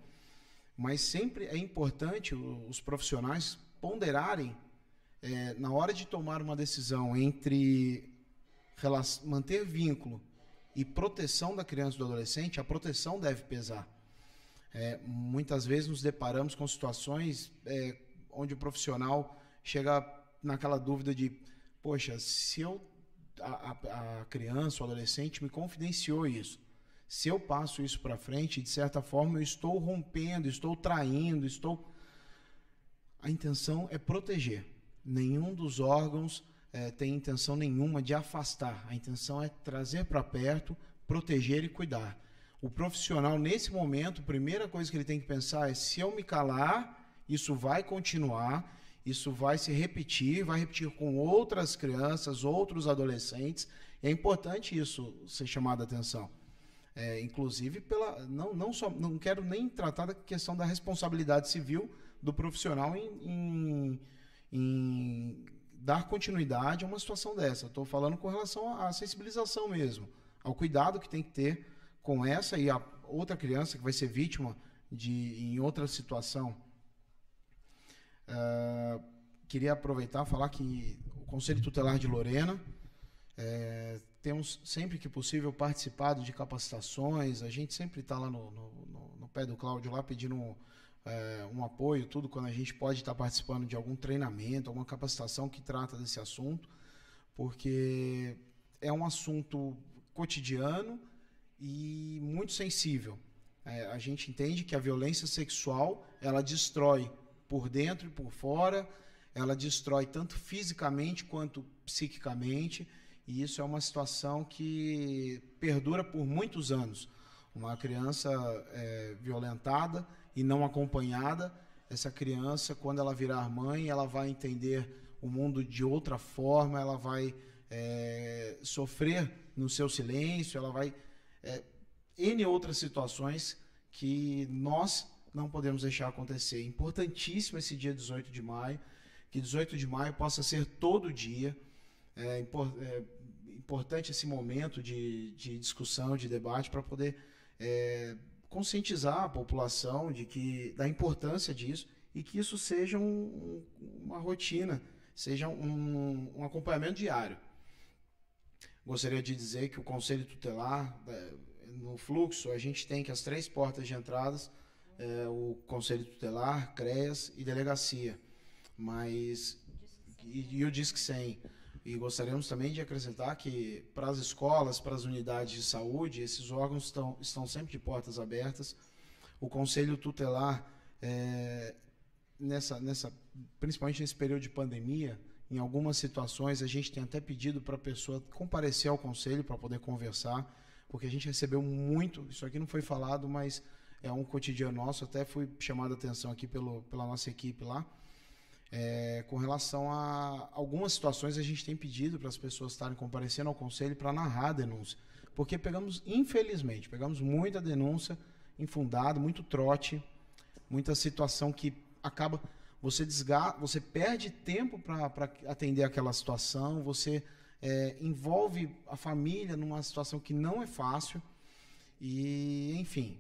Speaker 5: Mas sempre é importante os profissionais ponderarem, na hora de tomar uma decisão entre manter vínculo e proteção da criança e do adolescente, a proteção deve pesar. Muitas vezes nos deparamos com situações onde o profissional chega naquela dúvida de, poxa, se a criança ou adolescente me confidenciou isso, se eu passo isso para frente, de certa forma eu estou rompendo, estou traindo, A intenção é proteger. Nenhum dos órgãos tem intenção nenhuma de afastar. A intenção é trazer para perto, proteger e cuidar. O profissional, nesse momento, a primeira coisa que ele tem que pensar é: se eu me calar, isso vai continuar, isso vai se repetir, vai repetir com outras crianças, outros adolescentes. É importante isso ser chamado a atenção. Inclusive, não quero nem tratar da questão da responsabilidade civil do profissional em dar continuidade a uma situação dessa. Estou falando com relação à sensibilização mesmo, ao cuidado que tem que ter com essa e a outra criança que vai ser vítima em outra situação. Queria aproveitar e falar que o Conselho Tutelar de Lorena, temos sempre que possível participado de capacitações. A gente sempre está lá no pé do Cláudio, lá pedindo um apoio, tudo, quando a gente pode estar participando de algum treinamento, alguma capacitação que trata desse assunto, porque é um assunto cotidiano e muito sensível. A gente entende que a violência sexual, ela destrói por dentro e por fora, ela destrói tanto fisicamente quanto psiquicamente, e isso é uma situação que perdura por muitos anos. Uma criança violentada e não acompanhada, essa criança, quando ela virar mãe, ela vai entender o mundo de outra forma, ela vai sofrer no seu silêncio, ela vai... N outras situações que nós não podemos deixar acontecer. Importantíssimo esse dia 18 de maio, que 18 de maio possa ser todo dia. É importante esse momento de discussão, de debate, para poder conscientizar a população da importância disso e que isso seja uma rotina, seja um acompanhamento diário. Gostaria de dizer que o Conselho Tutelar, no fluxo, a gente tem que as 3 portas de entradas, o Conselho Tutelar, CREAS e Delegacia, e o Disque 100. E gostaríamos também de acrescentar que para as escolas, para as unidades de saúde, esses órgãos estão sempre de portas abertas. O Conselho Tutelar, principalmente nesse período de pandemia, em algumas situações a gente tem até pedido para a pessoa comparecer ao conselho para poder conversar, porque a gente recebeu muito, isso aqui não foi falado, mas é um cotidiano nosso, até fui chamado a atenção aqui pela nossa equipe lá, com relação a algumas situações a gente tem pedido para as pessoas estarem comparecendo ao conselho para narrar a denúncia, porque infelizmente, pegamos muita denúncia infundada, muito trote, muita situação que acaba, você perde tempo para atender aquela situação, você envolve a família numa situação que não é fácil, e enfim,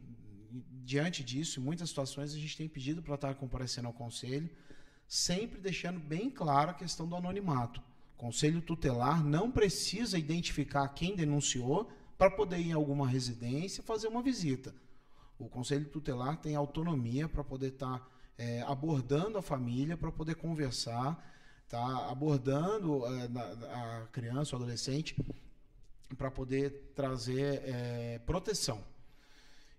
Speaker 5: diante disso, em muitas situações a gente tem pedido para estar comparecendo ao conselho, sempre deixando bem claro a questão do anonimato. O Conselho Tutelar não precisa identificar quem denunciou para poder ir em alguma residência e fazer uma visita. O Conselho Tutelar tem autonomia para poder estar abordando a família, para poder conversar, tá abordando a criança, o adolescente, para poder trazer proteção.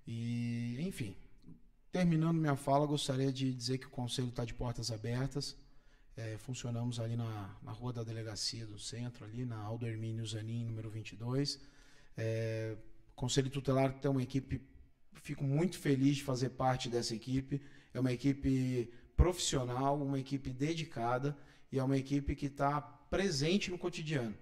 Speaker 5: E, enfim, terminando minha fala, gostaria de dizer que o Conselho está de portas abertas. Funcionamos ali na Rua da Delegacia do Centro, ali na Aldo Hermínio Zanin, número 22. O Conselho Tutelar tem uma equipe, fico muito feliz de fazer parte dessa equipe. É uma equipe profissional, uma equipe dedicada e é uma equipe que está presente no cotidiano.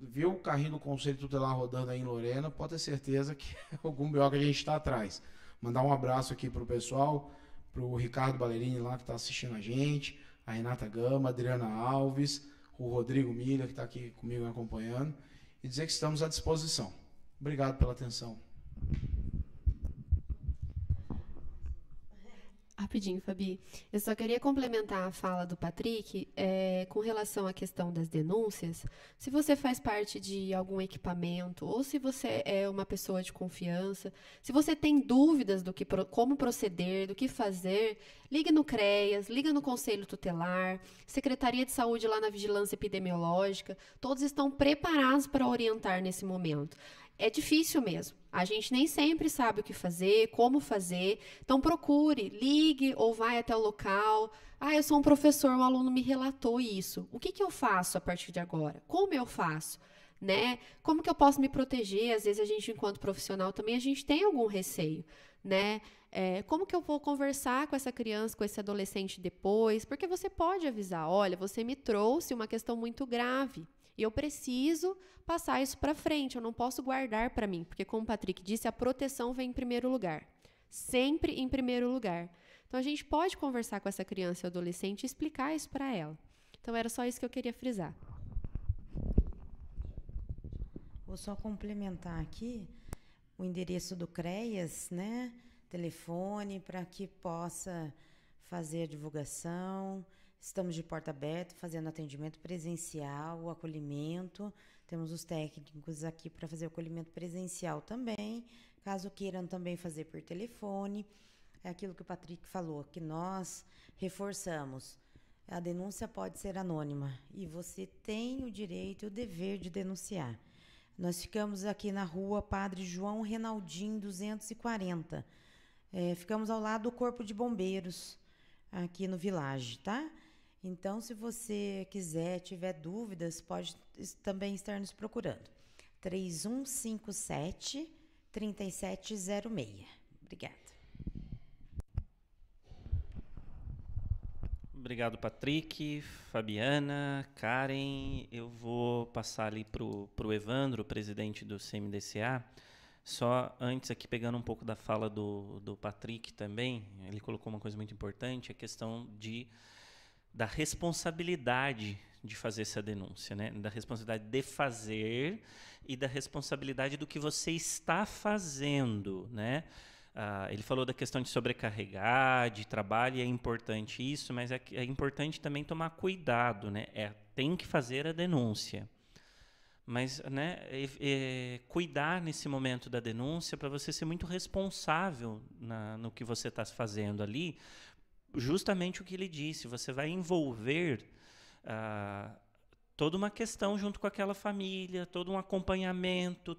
Speaker 5: Viu o carrinho do Conselho Tutelar rodando aí em Lorena, pode ter certeza que é algum BO que a gente está atrás. Mandar um abraço aqui para o pessoal, para o Ricardo Ballerini lá que está assistindo a gente, a Renata Gama, a Adriana Alves, o Rodrigo Milha que está aqui comigo me acompanhando, e dizer que estamos à disposição. Obrigado pela atenção.
Speaker 3: Rapidinho, Fabi. Eu só queria complementar a fala do Patrick com relação à questão das denúncias. Se você faz parte de algum equipamento ou se você é uma pessoa de confiança, se você tem dúvidas do como proceder, do que fazer, ligue no CREAS, liga no Conselho Tutelar, Secretaria de Saúde lá na Vigilância Epidemiológica. Todos estão preparados para orientar nesse momento. É difícil mesmo. A gente nem sempre sabe o que fazer, como fazer. Então, procure, ligue ou vai até o local. Eu sou um professor, um aluno me relatou isso. O que eu faço a partir de agora? Como eu faço? né? Como que eu posso me proteger? Às vezes a gente, enquanto profissional, também a gente tem algum receio, né? Como que eu vou conversar com essa criança, com esse adolescente depois? Porque você pode avisar, olha, você me trouxe uma questão muito grave e eu preciso passar isso para frente, eu não posso guardar para mim, porque como o Patrick disse, a proteção vem em primeiro lugar, sempre em primeiro lugar. Então a gente pode conversar com essa criança e adolescente e explicar isso para ela. Então era só isso que eu queria frisar.
Speaker 4: Vou só complementar aqui o endereço do CREAS, né? Telefone, para que possa fazer a divulgação. Estamos de porta aberta, fazendo atendimento presencial, o acolhimento. Temos os técnicos aqui para fazer o acolhimento presencial também, caso queiram também fazer por telefone. É aquilo que o Patrick falou, que nós reforçamos. A denúncia pode ser anônima e você tem o direito e o dever de denunciar. Nós ficamos aqui na rua Padre João Renaldinho, 240. Ficamos ao lado do Corpo de Bombeiros, aqui no Village, tá? Então, se você quiser, tiver dúvidas, pode também estar nos procurando. 3157-3706. Obrigada.
Speaker 2: Obrigado, Patrick, Fabiana, Karen. Eu vou passar ali para o Evandro, presidente do CMDCA. Só antes aqui, pegando um pouco da fala do Patrick também, ele colocou uma coisa muito importante, a questão da responsabilidade de fazer essa denúncia, né? Da responsabilidade de fazer e da responsabilidade do que você está fazendo, né? Ele falou da questão de sobrecarregar, de trabalho, e é importante isso, mas é importante também tomar cuidado, né? Tem que fazer a denúncia. Mas, né, cuidar nesse momento da denúncia para você ser muito responsável no que você está fazendo ali, justamente o que ele disse, você vai envolver toda uma questão junto com aquela família, todo um acompanhamento.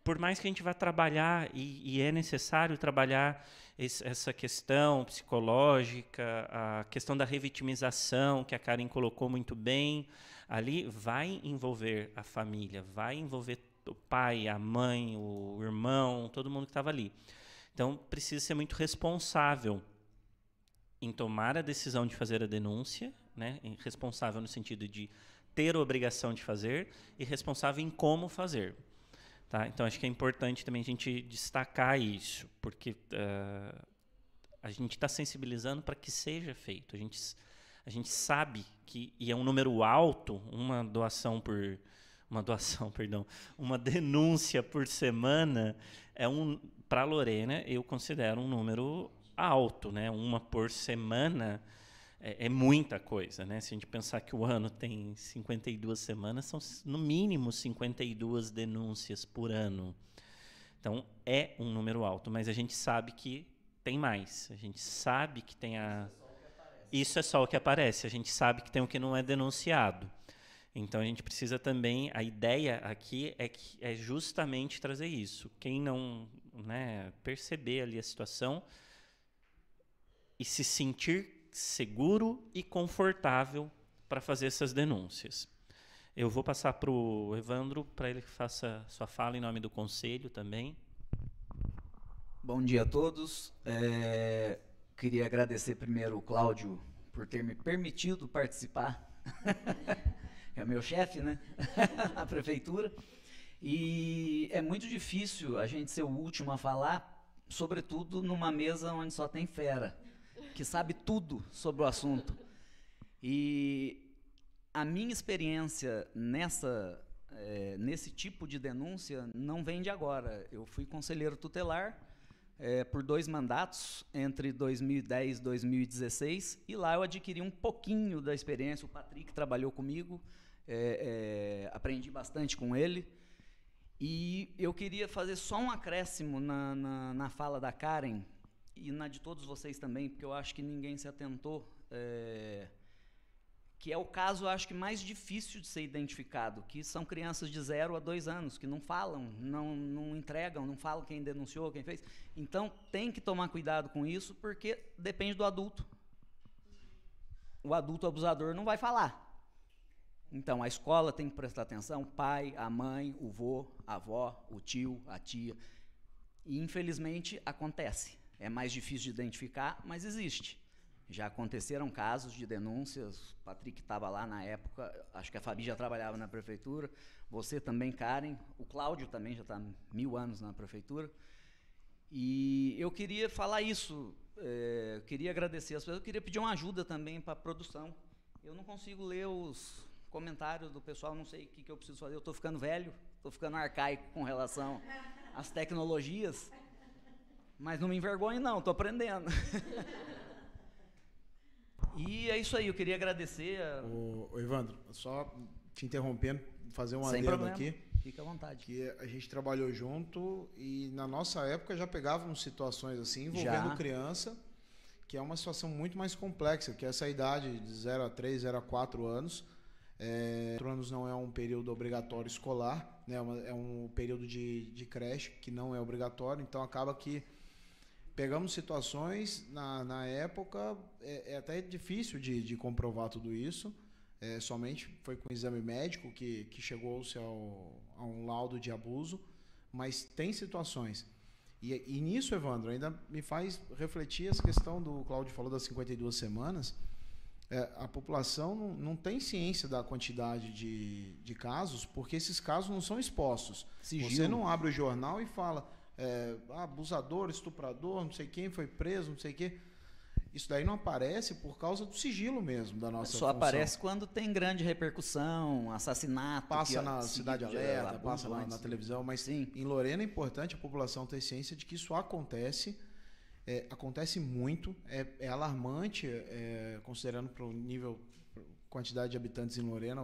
Speaker 2: Por mais que a gente vá trabalhar, e é necessário trabalhar essa questão psicológica, a questão da revitimização, que a Karen colocou muito bem, ali vai envolver a família, vai envolver o pai, a mãe, o irmão, todo mundo que estava ali. Então, precisa ser muito responsável em tomar a decisão de fazer a denúncia, né? Responsável no sentido de ter a obrigação de fazer e responsável em como fazer. Tá? Então, acho que é importante também a gente destacar isso, porque a gente está sensibilizando para que seja feito. A gente sabe que, e é um número alto, uma denúncia por semana, para a Lorena, eu considero um número alto, né? Uma por semana é muita coisa, né? Se a gente pensar que o ano tem 52 semanas, são no mínimo 52 denúncias por ano. Então, é um número alto, mas a gente sabe que tem mais. A gente sabe que tem Isso é só o que aparece. A gente sabe que tem o que não é denunciado. Então, a gente precisa também... A ideia aqui é justamente trazer isso. Quem não, né, perceber ali a situação e se sentir seguro e confortável para fazer essas denúncias. Eu vou passar para o Evandro, para ele que faça sua fala em nome do Conselho também.
Speaker 6: Bom dia a todos. Queria agradecer primeiro o Cláudio por ter me permitido participar. É meu chefe, né? Na prefeitura. E é muito difícil a gente ser o último a falar, sobretudo numa mesa onde só tem fera, que sabe tudo sobre o assunto. E a minha experiência nesse tipo de denúncia não vem de agora. Eu fui conselheiro tutelar por 2 mandatos, entre 2010 e 2016, e lá eu adquiri um pouquinho da experiência. O Patrick trabalhou comigo, aprendi bastante com ele. E eu queria fazer só um acréscimo na fala da Karen, e na de todos vocês também, porque eu acho que ninguém se atentou, que é o caso, eu acho que mais difícil de ser identificado, que são crianças de 0 a 2 anos, que não falam, não entregam, não falam quem denunciou, quem fez. Então, tem que tomar cuidado com isso, porque depende do adulto. O adulto abusador não vai falar. Então, a escola tem que prestar atenção, pai, a mãe, o vô, a avó, o tio, a tia. E, infelizmente, acontece. É mais difícil de identificar, mas existe. Já aconteceram casos de denúncias, o Patrick estava lá na época, acho que a Fabi já trabalhava na prefeitura, você também, Karen, o Cláudio também já está há 1000 anos na prefeitura. E eu queria falar isso, eu queria agradecer as pessoas, eu queria pedir uma ajuda também para a produção. Eu não consigo ler os comentários do pessoal, não sei o que eu preciso fazer, eu estou ficando velho, estou ficando arcaico com relação às tecnologias, mas não me envergonhe não, estou aprendendo. E é isso aí, eu queria agradecer.
Speaker 5: Ô, Evandro, só te interrompendo, fazer um
Speaker 6: Sem
Speaker 5: adendo
Speaker 6: problema,
Speaker 5: aqui.
Speaker 6: fica à vontade.
Speaker 5: Que a gente trabalhou junto e na nossa época já pegávamos situações assim envolvendo
Speaker 6: Já.
Speaker 5: criança, que é uma situação muito mais complexa, que essa idade de 0 a 3, 0 a 4 anos. 4 anos não é um período obrigatório escolar, né? É um período de creche que não é obrigatório, então acaba que pegamos situações na época, é até difícil de comprovar tudo isso, somente foi com o exame médico que chegou-se a um laudo de abuso, mas tem situações. E nisso, Evandro, ainda me faz refletir essa questão do Cláudio falou das 52 semanas, a população não tem ciência da quantidade de casos, porque esses casos não são expostos.
Speaker 6: Sigilo.
Speaker 5: Você não abre o jornal e fala abusador, estuprador, não sei quem foi preso, não sei o quê. Isso daí não aparece por causa do sigilo mesmo da nossa
Speaker 6: Só
Speaker 5: função.
Speaker 6: aparece quando tem grande repercussão, assassinato.
Speaker 5: Passa
Speaker 6: que
Speaker 5: na
Speaker 6: seguido
Speaker 5: Cidade
Speaker 6: de
Speaker 5: Alerta,
Speaker 6: abuso
Speaker 5: passa na
Speaker 6: antes.
Speaker 5: televisão, mas
Speaker 6: Sim.
Speaker 5: em Lorena é importante a população ter ciência de que isso acontece, acontece muito, é alarmante, considerando para o nível, quantidade de habitantes em Lorena,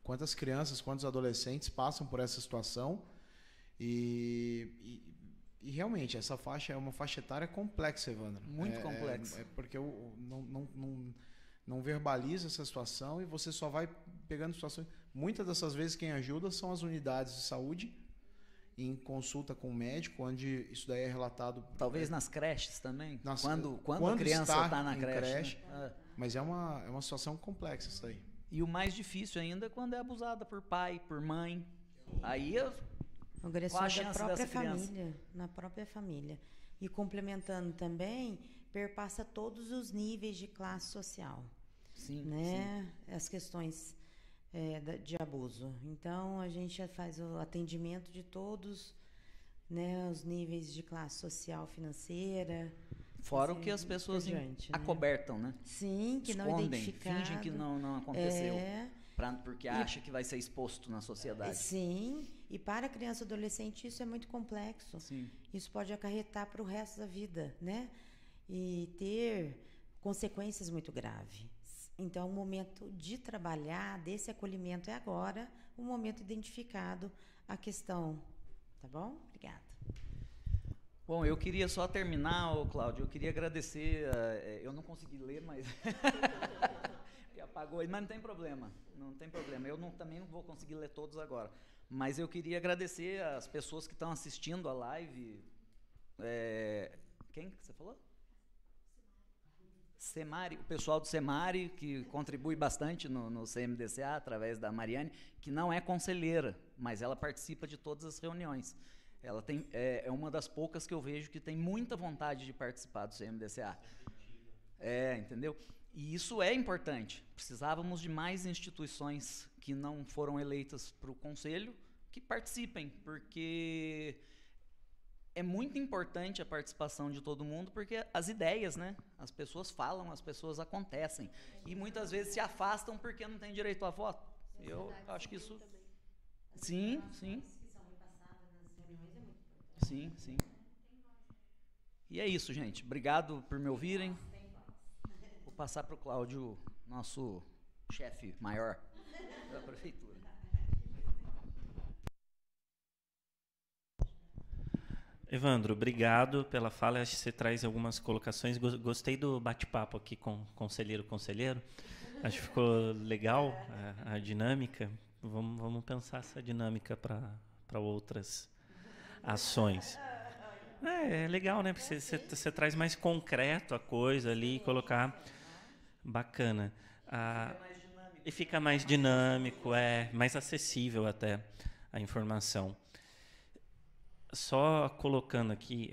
Speaker 5: quantas crianças, quantos adolescentes passam por essa situação. E realmente, essa faixa é uma faixa etária complexa, Evandro.
Speaker 6: Muito complexa.
Speaker 5: Porque não verbaliza essa situação e você só vai pegando situações. Muitas dessas vezes quem ajuda são as unidades de saúde, em consulta com o médico, onde isso daí é relatado.
Speaker 6: Talvez nas creches também.
Speaker 5: Nas-
Speaker 6: Quando
Speaker 5: quando
Speaker 6: a criança está na
Speaker 5: em
Speaker 6: creche. Né? É.
Speaker 5: Mas é uma situação complexa isso daí.
Speaker 6: E o mais difícil ainda é quando é abusada por pai, por mãe. Aí
Speaker 4: O agressor
Speaker 6: Qual a
Speaker 4: da
Speaker 6: chance
Speaker 4: própria
Speaker 6: dessa criança?
Speaker 4: família, na própria família. E complementando também, perpassa todos os níveis de classe social,
Speaker 6: sim,
Speaker 4: né? As questões de abuso. Então, a gente faz o atendimento de todos, né? Os níveis de classe social, financeira.
Speaker 6: fora o
Speaker 4: assim
Speaker 6: que as pessoas
Speaker 4: por diante, né?
Speaker 6: acobertam, né?
Speaker 4: Sim, que não
Speaker 6: Escondem,
Speaker 4: identificado.
Speaker 6: fingem que não aconteceu. Porque
Speaker 4: E-
Speaker 6: acha que vai ser exposto na sociedade.
Speaker 4: Sim, e para a criança e adolescente isso é muito complexo.
Speaker 6: Sim.
Speaker 4: Isso pode acarretar para o resto da vida, né? E ter consequências muito graves. Então, o momento de trabalhar, desse acolhimento é agora, o momento identificado a questão. Tá bom? Obrigada.
Speaker 6: Bom, eu queria só terminar, Cláudio, eu queria agradecer, eu não consegui ler, mas porque apagou, mas não tem problema, eu também não vou conseguir ler todos agora, mas eu queria agradecer as pessoas que estão assistindo a live, quem que você falou? Semari, o pessoal do Semari, que contribui bastante no CMDCA, através da Mariane, que não é conselheira, mas ela participa de todas as reuniões. Ela é uma das poucas que eu vejo que tem muita vontade de participar do CMDCA. Entendeu? E isso é importante. Precisávamos de mais instituições que não foram eleitas para o conselho que participem, porque é muito importante a participação de todo mundo, porque as ideias, né? As pessoas falam, as pessoas acontecem. E muitas vezes se afastam porque não tem direito à voto. Eu acho que isso... Sim, sim. Sim, sim. E é isso, gente. Obrigado por me ouvirem. Vou passar para o Cláudio, nosso chefe maior da prefeitura.
Speaker 2: Evandro, obrigado pela fala. Acho que você traz algumas colocações. Gostei do bate-papo aqui com conselheiro. Acho que ficou legal a dinâmica. Vamos pensar essa dinâmica para outras ações. É legal, né? Porque você traz mais concreto a coisa ali e colocar. Bacana.
Speaker 6: É mais dinâmico,
Speaker 2: E fica mais dinâmico, mais acessível até a informação. Só colocando aqui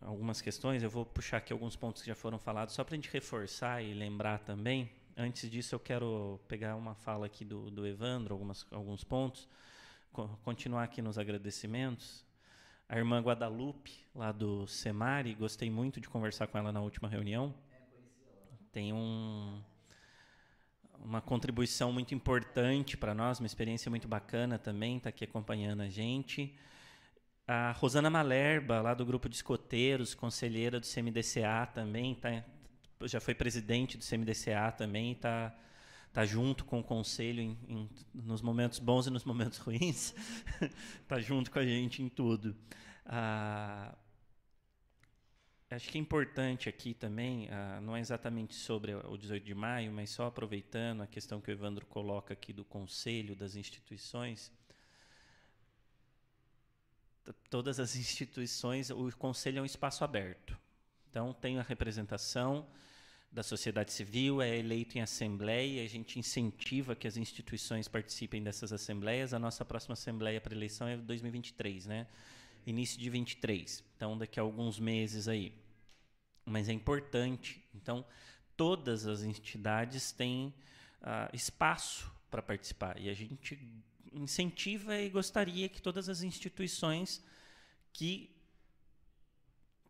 Speaker 2: algumas questões, eu vou puxar aqui alguns pontos que já foram falados, só para a gente reforçar e lembrar também. Antes disso, eu quero pegar uma fala aqui do Evandro, alguns pontos, continuar aqui nos agradecimentos. A irmã Guadalupe, lá do Semari, gostei muito de conversar com ela na última reunião. Tem uma contribuição muito importante para nós, uma experiência muito bacana também, está aqui acompanhando a gente. A Rosana Malerba, lá do grupo de escoteiros, conselheira do CMDCA também, já foi presidente do CMDCA também, está junto com o conselho nos momentos bons e nos momentos ruins, está junto com a gente em tudo. Acho que é importante aqui também, não é exatamente sobre o 18 de maio, mas só aproveitando a questão que o Evandro coloca aqui do conselho, das instituições. Todas as instituições, o conselho é um espaço aberto. Então, tem a representação da sociedade civil, é eleito em assembleia, a gente incentiva que as instituições participem dessas assembleias. A nossa próxima assembleia para eleição é 2023, né? Início de 23, então daqui a alguns meses aí. Mas é importante. Então, todas as entidades têm espaço para participar. E a gente incentiva e gostaria que todas as instituições que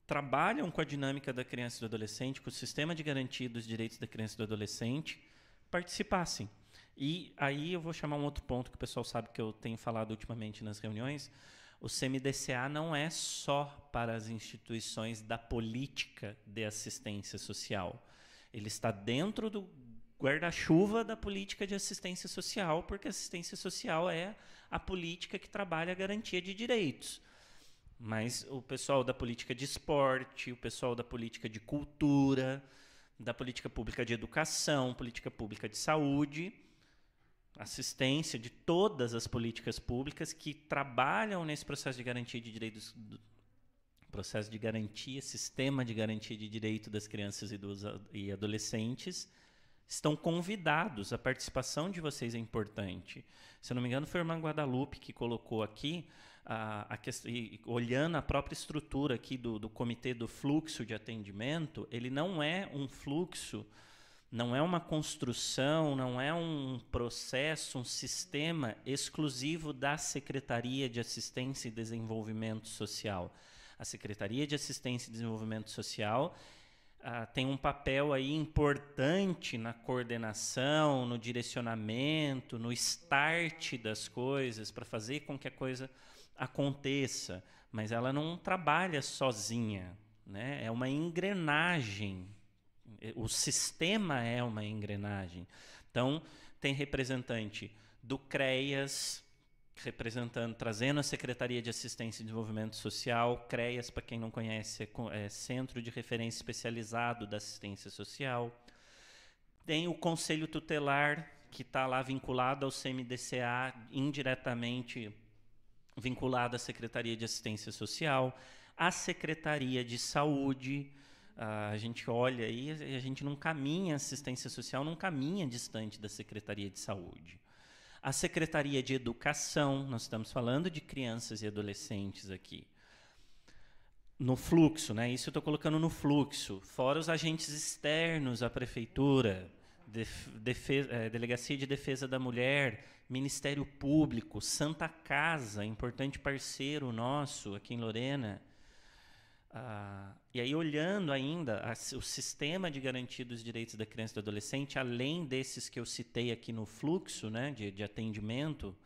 Speaker 2: trabalham com a dinâmica da criança e do adolescente, com o sistema de garantia dos direitos da criança e do adolescente, participassem. E aí eu vou chamar um outro ponto que o pessoal sabe que eu tenho falado ultimamente nas reuniões. O CMDCA não é só para as instituições da política de assistência social. Ele está dentro do guarda-chuva da política de assistência social, porque assistência social é a política que trabalha a garantia de direitos. Mas o pessoal da política de esporte, o pessoal da política de cultura, da política pública de educação, política pública de saúde, assistência de todas as políticas públicas que trabalham nesse processo de garantia de direitos, processo de garantia, sistema de garantia de direito das crianças e adolescentes, estão convidados. A participação de vocês é importante. Se eu não me engano, foi a irmã Guadalupe que colocou aqui, olhando a própria estrutura aqui do comitê do fluxo de atendimento, ele não é um fluxo, não é uma construção, não é um processo, um sistema exclusivo da Secretaria de Assistência e Desenvolvimento Social. A Secretaria de Assistência e Desenvolvimento Social tem um papel aí importante na coordenação, no direcionamento, no start das coisas, para fazer com que a coisa aconteça. Mas ela não trabalha sozinha, né? É uma engrenagem. O sistema é uma engrenagem. Então, tem representante do CREAS, trazendo a Secretaria de Assistência e Desenvolvimento Social. CREAS, para quem não conhece, é Centro de Referência Especializado da Assistência Social. Tem o Conselho Tutelar, que está lá vinculado ao CMDCA, indiretamente vinculado à Secretaria de Assistência Social. A Secretaria de Saúde. A gente olha aí, a gente não caminha, a assistência social não caminha distante da Secretaria de Saúde. A Secretaria de Educação, nós estamos falando de crianças e adolescentes aqui. No fluxo, né? Isso eu estou colocando no fluxo. Fora os agentes externos à Prefeitura, Delegacia de Defesa da Mulher, Ministério Público, Santa Casa, importante parceiro nosso aqui em Lorena. E aí, olhando ainda o sistema de garantia dos direitos da criança e do adolescente, além desses que eu citei aqui no fluxo, né, de atendimento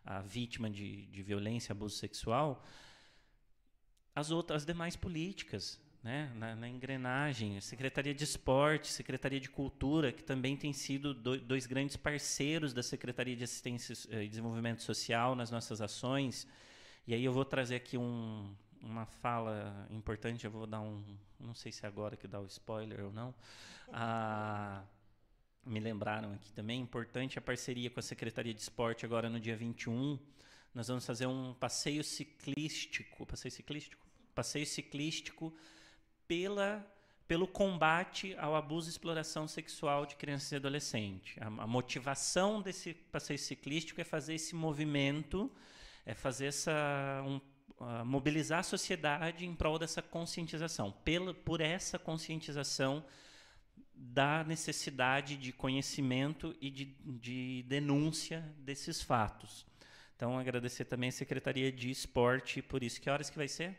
Speaker 2: à vítima de violência e abuso sexual, as demais políticas, né, na engrenagem, a Secretaria de Esporte, Secretaria de Cultura, que também tem sido dois grandes parceiros da Secretaria de Assistência e Desenvolvimento Social nas nossas ações. E aí eu vou trazer aqui uma fala importante, eu vou dar não sei se é agora que dá o spoiler ou não, me lembraram aqui também, importante a parceria com a Secretaria de Esporte agora no dia 21, nós vamos fazer um passeio ciclístico pelo combate ao abuso e exploração sexual de crianças e adolescentes. A motivação desse passeio ciclístico é fazer esse movimento, é fazer mobilizar a sociedade em prol dessa conscientização, por essa conscientização da necessidade de conhecimento e de denúncia desses fatos. Então, agradecer também a Secretaria de Esporte por isso. Que horas que vai ser?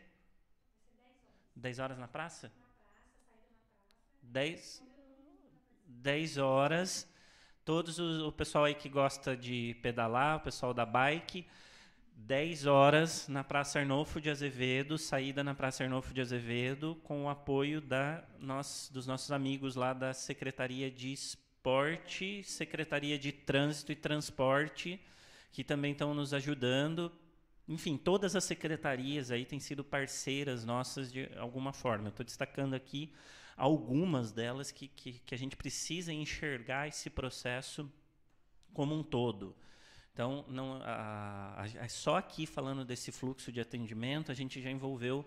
Speaker 2: 10 horas na praça? 10 horas. O pessoal aí que gosta de pedalar, o pessoal da bike, 10 horas na Praça Arnolfo de Azevedo, saída na Praça Arnolfo de Azevedo, com o apoio dos nossos amigos lá da Secretaria de Esporte, Secretaria de Trânsito e Transporte, que também estão nos ajudando. Enfim, todas as secretarias aí têm sido parceiras nossas de alguma forma. Eu estou destacando aqui algumas delas que a gente precisa enxergar esse processo como um todo. Então, só aqui falando desse fluxo de atendimento, a gente já envolveu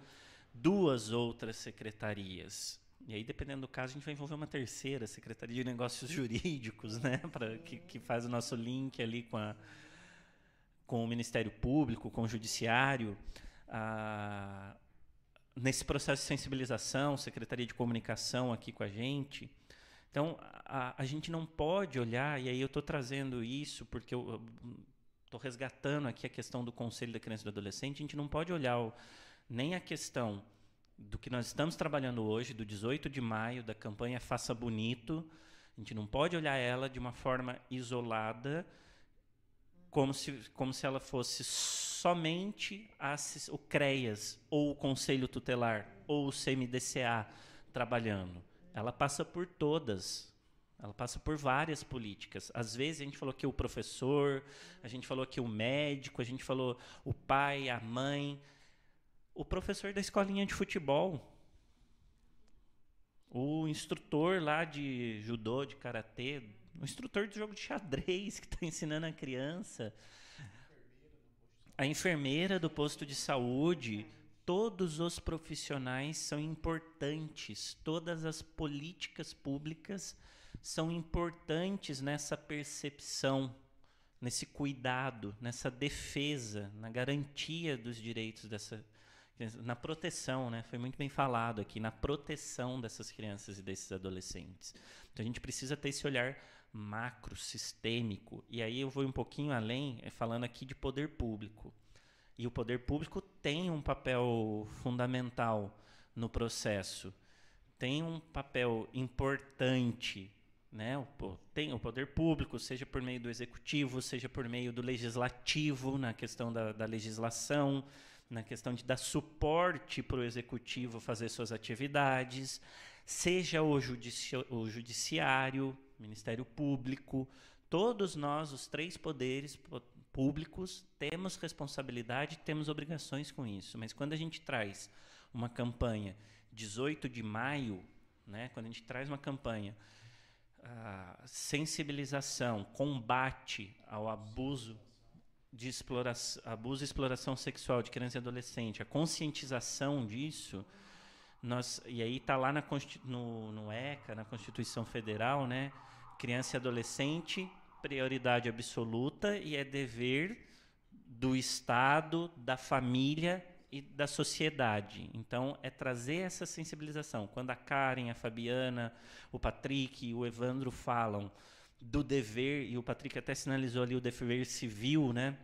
Speaker 2: 2 outras secretarias. E aí, dependendo do caso, a gente vai envolver uma terceira, Secretaria de Negócios Jurídicos, né, que faz o nosso link ali com o Ministério Público, com o Judiciário. Nesse processo de sensibilização, Secretaria de Comunicação aqui com a gente. Então, a gente não pode olhar, e aí eu estou trazendo isso porque eu estou resgatando aqui a questão do Conselho da Criança e do Adolescente, a gente não pode olhar nem a questão do que nós estamos trabalhando hoje, do 18 de maio, da campanha Faça Bonito, a gente não pode olhar ela de uma forma isolada, como se ela fosse somente o CREAS, ou o Conselho Tutelar, ou o CMDCA trabalhando. Ela passa por todas. Ela passa por várias políticas. Às vezes a gente falou que o professor, a gente falou que o médico, a gente falou o pai, a mãe, o professor da escolinha de futebol, o instrutor lá de judô, de karatê, o instrutor de jogo de xadrez que está ensinando a criança, a enfermeira do posto de saúde. Todos os profissionais são importantes, todas as políticas públicas são importantes nessa percepção, nesse cuidado, nessa defesa, na garantia dos direitos na proteção, né? Foi muito bem falado aqui, na proteção dessas crianças e desses adolescentes. Então a gente precisa ter esse olhar macro, sistêmico, e aí eu vou um pouquinho além, falando aqui de poder público. E o poder público tem um papel fundamental no processo, tem um papel importante, né? Tem o poder público, seja por meio do executivo, seja por meio do legislativo, na questão da legislação, na questão de dar suporte para o executivo fazer suas atividades, seja o judiciário, Ministério Público, todos nós, os 3 poderes públicos, temos responsabilidade, temos obrigações com isso. Mas quando a gente traz uma campanha 18 de maio, né, quando a gente traz uma campanha sensibilização, combate ao abuso e exploração sexual de criança e adolescente, a conscientização disso, e aí está lá no ECA, na Constituição Federal, né, criança e adolescente, prioridade absoluta, e é dever do Estado, da família e da sociedade. Então, é trazer essa sensibilização. Quando a Karen, a Fabiana, o Patrick e o Evandro falam do dever, e o Patrick até sinalizou ali o dever civil, né?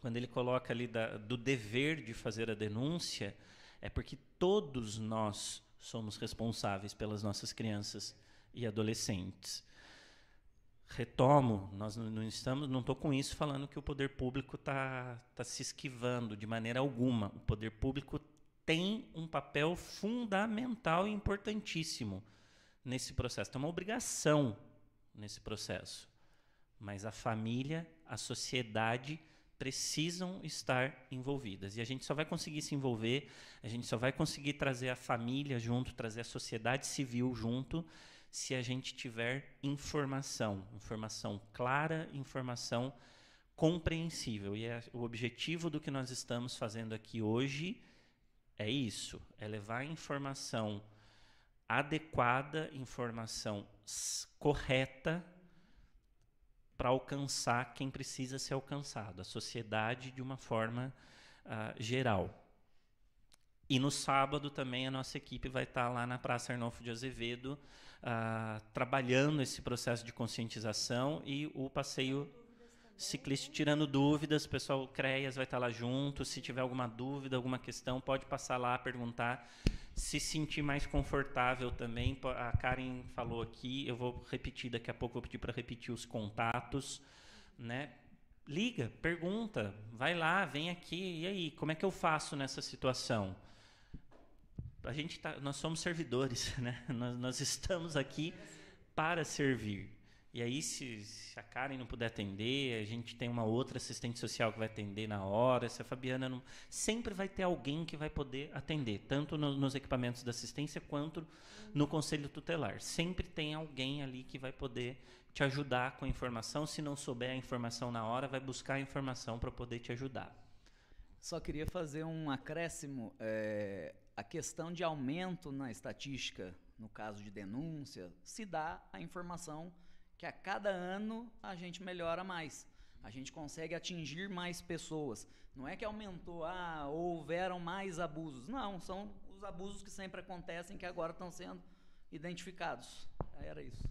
Speaker 2: Quando ele coloca ali do dever de fazer a denúncia, é porque todos nós somos responsáveis pelas nossas crianças e adolescentes. Retomo, nós não estou com isso falando que o poder público está se esquivando de maneira alguma. O poder público tem um papel fundamental e importantíssimo nesse processo. Tem uma obrigação nesse processo. Mas a família, a sociedade precisam estar envolvidas. E a gente só vai conseguir se envolver, a gente só vai conseguir trazer a família junto, trazer a sociedade civil junto, se a gente tiver informação clara, informação compreensível. E o objetivo do que nós estamos fazendo aqui hoje é isso, é levar informação adequada, informação correta para alcançar quem precisa ser alcançado, a sociedade de uma forma geral. E no sábado também a nossa equipe vai estar lá na Praça Arnolfo de Azevedo, trabalhando esse processo de conscientização, e o passeio ciclista tirando dúvidas. O pessoal CREAS vai estar lá junto. Se tiver alguma dúvida, alguma questão, pode passar lá, perguntar. Se sentir mais confortável também, a Karen falou aqui, eu vou repetir daqui a pouco, vou pedir para repetir os contatos, né? Liga, pergunta, vai lá, vem aqui, e aí, como é que eu faço nessa situação? Nós somos servidores, né? Nós estamos aqui para servir. E aí, se a Karen não puder atender, a gente tem uma outra assistente social que vai atender na hora. Se a Fabiana não... Sempre vai ter alguém que vai poder atender, tanto nos equipamentos da assistência quanto no Conselho Tutelar. Sempre tem alguém ali que vai poder te ajudar com a informação. Se não souber a informação na hora, vai buscar a informação para poder te ajudar.
Speaker 6: Só queria fazer um acréscimo. A questão de aumento na estatística, no caso de denúncia, se dá a informação que a cada ano a gente melhora mais. A gente consegue atingir mais pessoas. Não é que aumentou, houveram mais abusos. Não, são os abusos que sempre acontecem, que agora estão sendo identificados. Era isso.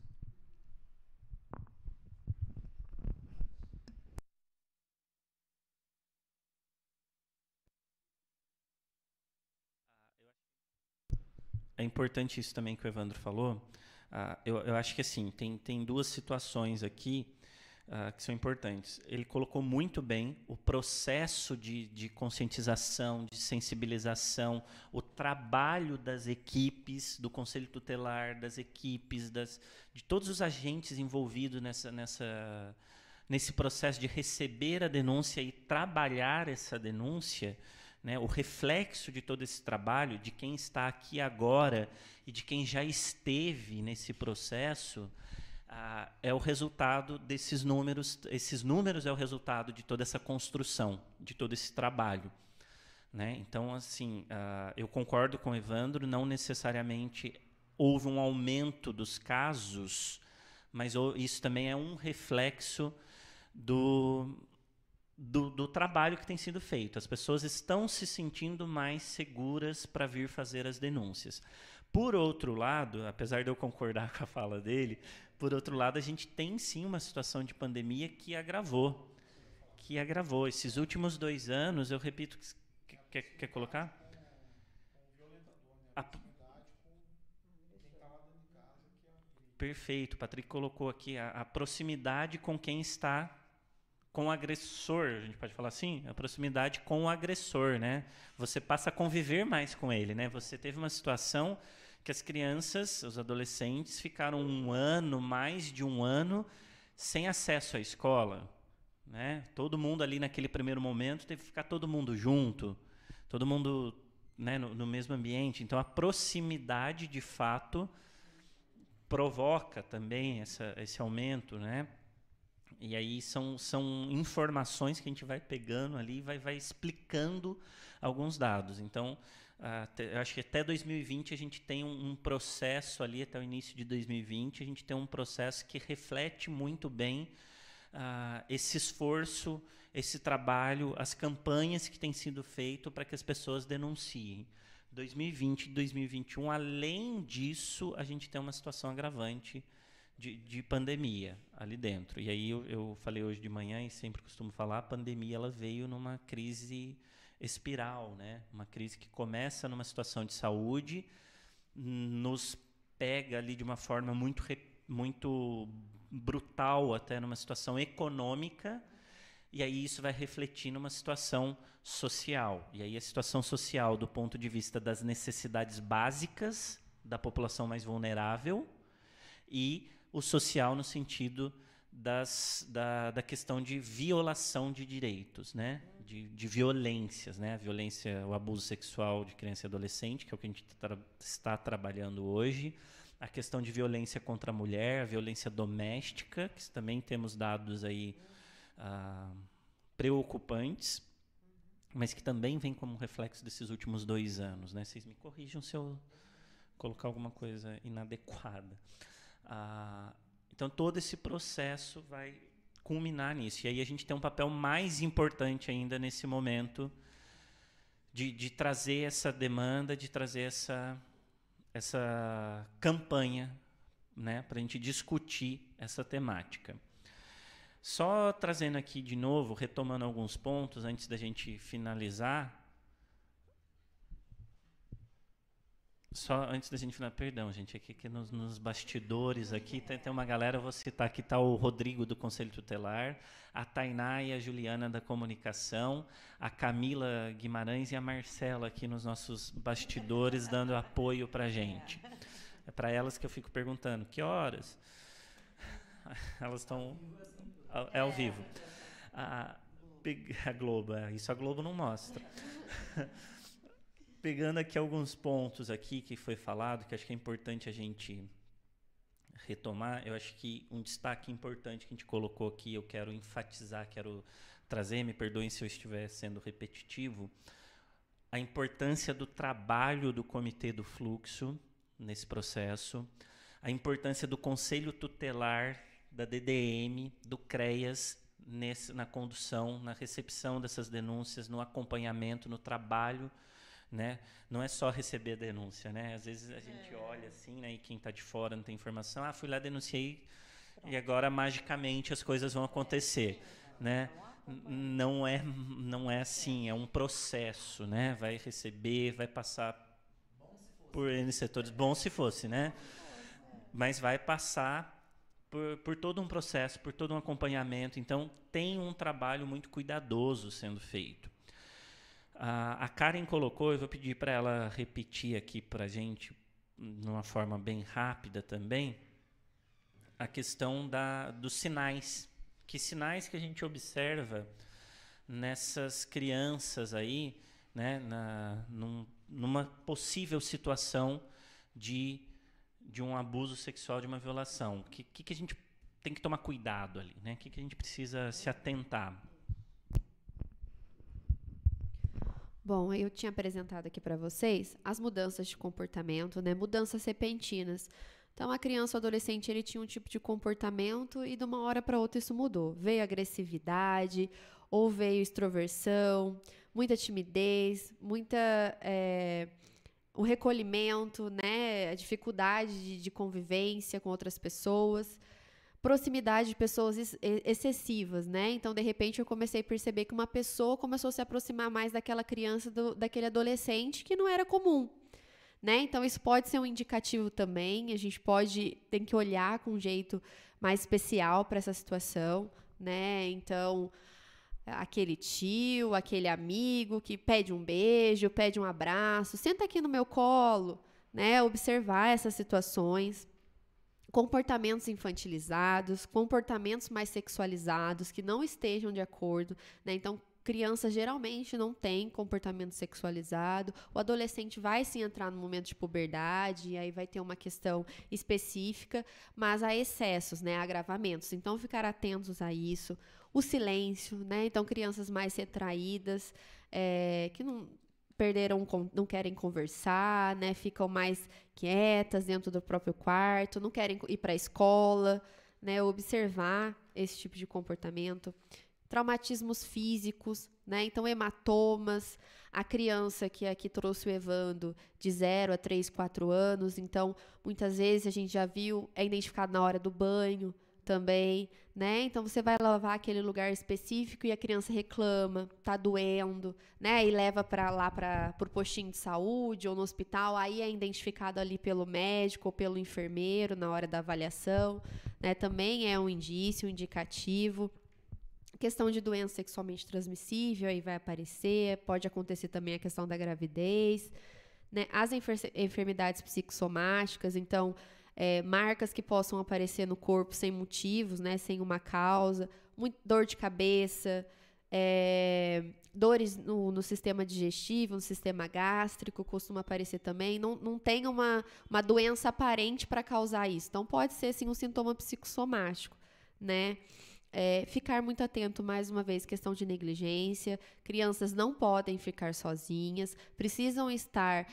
Speaker 2: É importante isso também que o Evandro falou. Eu acho que assim, tem duas situações aqui que são importantes. Ele colocou muito bem o processo de conscientização, de sensibilização, o trabalho das equipes, do Conselho Tutelar, das equipes, de todos os agentes envolvidos nesse processo de receber a denúncia e trabalhar essa denúncia, né? O reflexo de todo esse trabalho, de quem está aqui agora e de quem já esteve nesse processo, é o resultado desses números. Esses números é o resultado de toda essa construção, de todo esse trabalho, né? Então, assim, eu concordo com o Evandro, não necessariamente houve um aumento dos casos, mas isso também é um reflexo do trabalho que tem sido feito. As pessoas estão se sentindo mais seguras para vir fazer as denúncias. Por outro lado, apesar de eu concordar com a fala dele, por outro lado, a gente tem sim uma situação de pandemia que agravou. Esses últimos 2 anos, eu repito, quer colocar? Perfeito, o Patrick colocou aqui a proximidade com quem está com o agressor, a gente pode falar assim, a proximidade com o agressor, né? Você passa a conviver mais com ele, né? Você teve uma situação que as crianças, os adolescentes, ficaram mais de um ano, sem acesso à escola, né? Todo mundo ali naquele primeiro momento teve que ficar todo mundo junto, todo mundo, né, no mesmo ambiente. Então, a proximidade, de fato, provoca também esse aumento, né? E aí são informações que a gente vai pegando ali e vai explicando alguns dados. Então, eu acho que até 2020 a gente tem um processo ali, até o início de 2020, a gente tem um processo que reflete muito bem esse esforço, esse trabalho, as campanhas que têm sido feitas para que as pessoas denunciem. 2020 e 2021, além disso, a gente tem uma situação agravante de pandemia ali dentro. E aí eu falei hoje de manhã, e sempre costumo falar, a pandemia ela veio numa crise espiral, né? Uma crise que começa numa situação de saúde, nos pega ali de uma forma muito brutal, até numa situação econômica, e aí isso vai refletir numa situação social. E aí a situação social, do ponto de vista das necessidades básicas da população mais vulnerável, e o social no sentido da questão de violação de direitos, né? De violências, né? A violência, o abuso sexual de criança e adolescente, que é o que a gente está trabalhando hoje, a questão de violência contra a mulher, a violência doméstica, que também temos dados aí preocupantes, mas que também vem como reflexo desses últimos 2 anos, né? Vocês me corrijam se eu colocar alguma coisa inadequada. Então, todo esse processo vai culminar nisso. E aí a gente tem um papel mais importante ainda nesse momento de trazer essa demanda, de trazer essa campanha, né, para a gente discutir essa temática. Só trazendo aqui de novo, retomando alguns pontos antes da gente finalizar. Só antes da gente finalizar, perdão, gente, aqui nos bastidores aqui tem uma galera, eu vou citar aqui, está o Rodrigo do Conselho Tutelar, a Tainá e a Juliana da Comunicação, a Camila Guimarães e a Marcela aqui nos nossos bastidores dando apoio para a gente. É para elas que eu fico perguntando, que horas? Elas estão... É ao vivo. A Globo, isso a Globo não mostra. Pegando aqui alguns pontos aqui que foi falado, que acho que é importante a gente retomar, eu acho que um destaque importante que a gente colocou aqui, eu quero enfatizar, quero trazer, me perdoem se eu estiver sendo repetitivo, a importância do trabalho do Comitê do Fluxo nesse processo, a importância do Conselho Tutelar, da DDM, do CREAS, na condução, na recepção dessas denúncias, no acompanhamento, no trabalho, né? Não é só receber a denúncia, né? Às vezes a gente olha assim, né, e quem está de fora não tem informação, fui lá, denunciei, e agora magicamente as coisas vão acontecer, né? Não é assim, é um processo, né? Vai receber, vai passar por N setores, bom se fosse, né? Mas vai passar por todo um processo, por todo um acompanhamento. Então, tem um trabalho muito cuidadoso sendo feito. A Karen colocou, eu vou pedir para ela repetir aqui para a gente, de uma forma bem rápida também, a questão dos sinais. Que sinais que a gente observa nessas crianças aí, né, numa possível situação de um abuso sexual, de uma violação. O que a gente tem que tomar cuidado ali, né? O que a gente precisa se atentar?
Speaker 3: Bom, eu tinha apresentado aqui para vocês as mudanças de comportamento, né? Mudanças repentinas. Então, a criança ou adolescente, ele tinha um tipo de comportamento e de uma hora para outra isso mudou. Veio agressividade, ou veio extroversão, muita timidez, o recolhimento, né? A dificuldade de convivência com outras pessoas, proximidade de pessoas excessivas, né? Então, de repente, eu comecei a perceber que uma pessoa começou a se aproximar mais daquela criança, daquele adolescente, que não era comum, né? Então, isso pode ser um indicativo também. A gente tem que olhar com um jeito mais especial para essa situação, né? Então, aquele tio, aquele amigo que pede um beijo, pede um abraço, senta aqui no meu colo, né? Observar essas situações. Comportamentos infantilizados, comportamentos mais sexualizados, que não estejam de acordo, né? Então, criança geralmente não tem comportamento sexualizado, o adolescente vai sim entrar no momento de puberdade, e aí vai ter uma questão específica, mas há excessos, né? Agravamentos. Então, ficar atentos a isso. O silêncio, né? Então, crianças mais retraídas, que não querem conversar, né? Ficam mais quietas dentro do próprio quarto, não querem ir para a escola, né? Observar esse tipo de comportamento. Traumatismos físicos, né? Então, hematomas. A criança que aqui trouxe o Evando, de 0 a 3, 4 anos, então, muitas vezes a gente já viu, é identificado na hora do banho também, né? Então, você vai lavar aquele lugar específico e a criança reclama, tá doendo, né? E leva para o postinho de saúde ou no hospital, aí é identificado ali pelo médico ou pelo enfermeiro na hora da avaliação, né? Também é um indício, um indicativo. Questão de doença sexualmente transmissível, aí vai aparecer, pode acontecer também a questão da gravidez, né? As enfermidades psicossomáticas, então, marcas que possam aparecer no corpo sem motivos, né, sem uma causa, dor de cabeça, dores no sistema digestivo, no sistema gástrico, costuma aparecer também. Não tem uma doença aparente para causar isso. Então, pode ser, sim, um sintoma psicossomático, né? ficar muito atento, mais uma vez, questão de negligência. Crianças não podem ficar sozinhas, precisam estar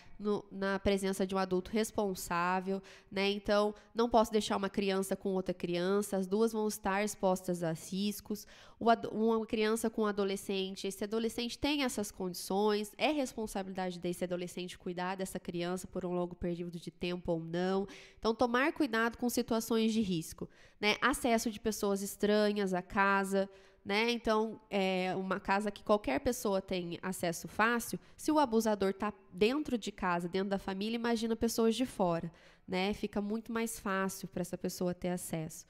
Speaker 3: na presença de um adulto responsável, né? Então, não posso deixar uma criança com outra criança, as duas vão estar expostas a riscos. Uma criança com um adolescente, esse adolescente tem essas condições, é responsabilidade desse adolescente cuidar dessa criança por um longo período de tempo ou não. Então, tomar cuidado com situações de risco, né? Acesso de pessoas estranhas à casa, né? Então, uma casa que qualquer pessoa tem acesso fácil, se o abusador está dentro de casa, dentro da família, imagina pessoas de fora, né? Fica muito mais fácil para essa pessoa ter acesso.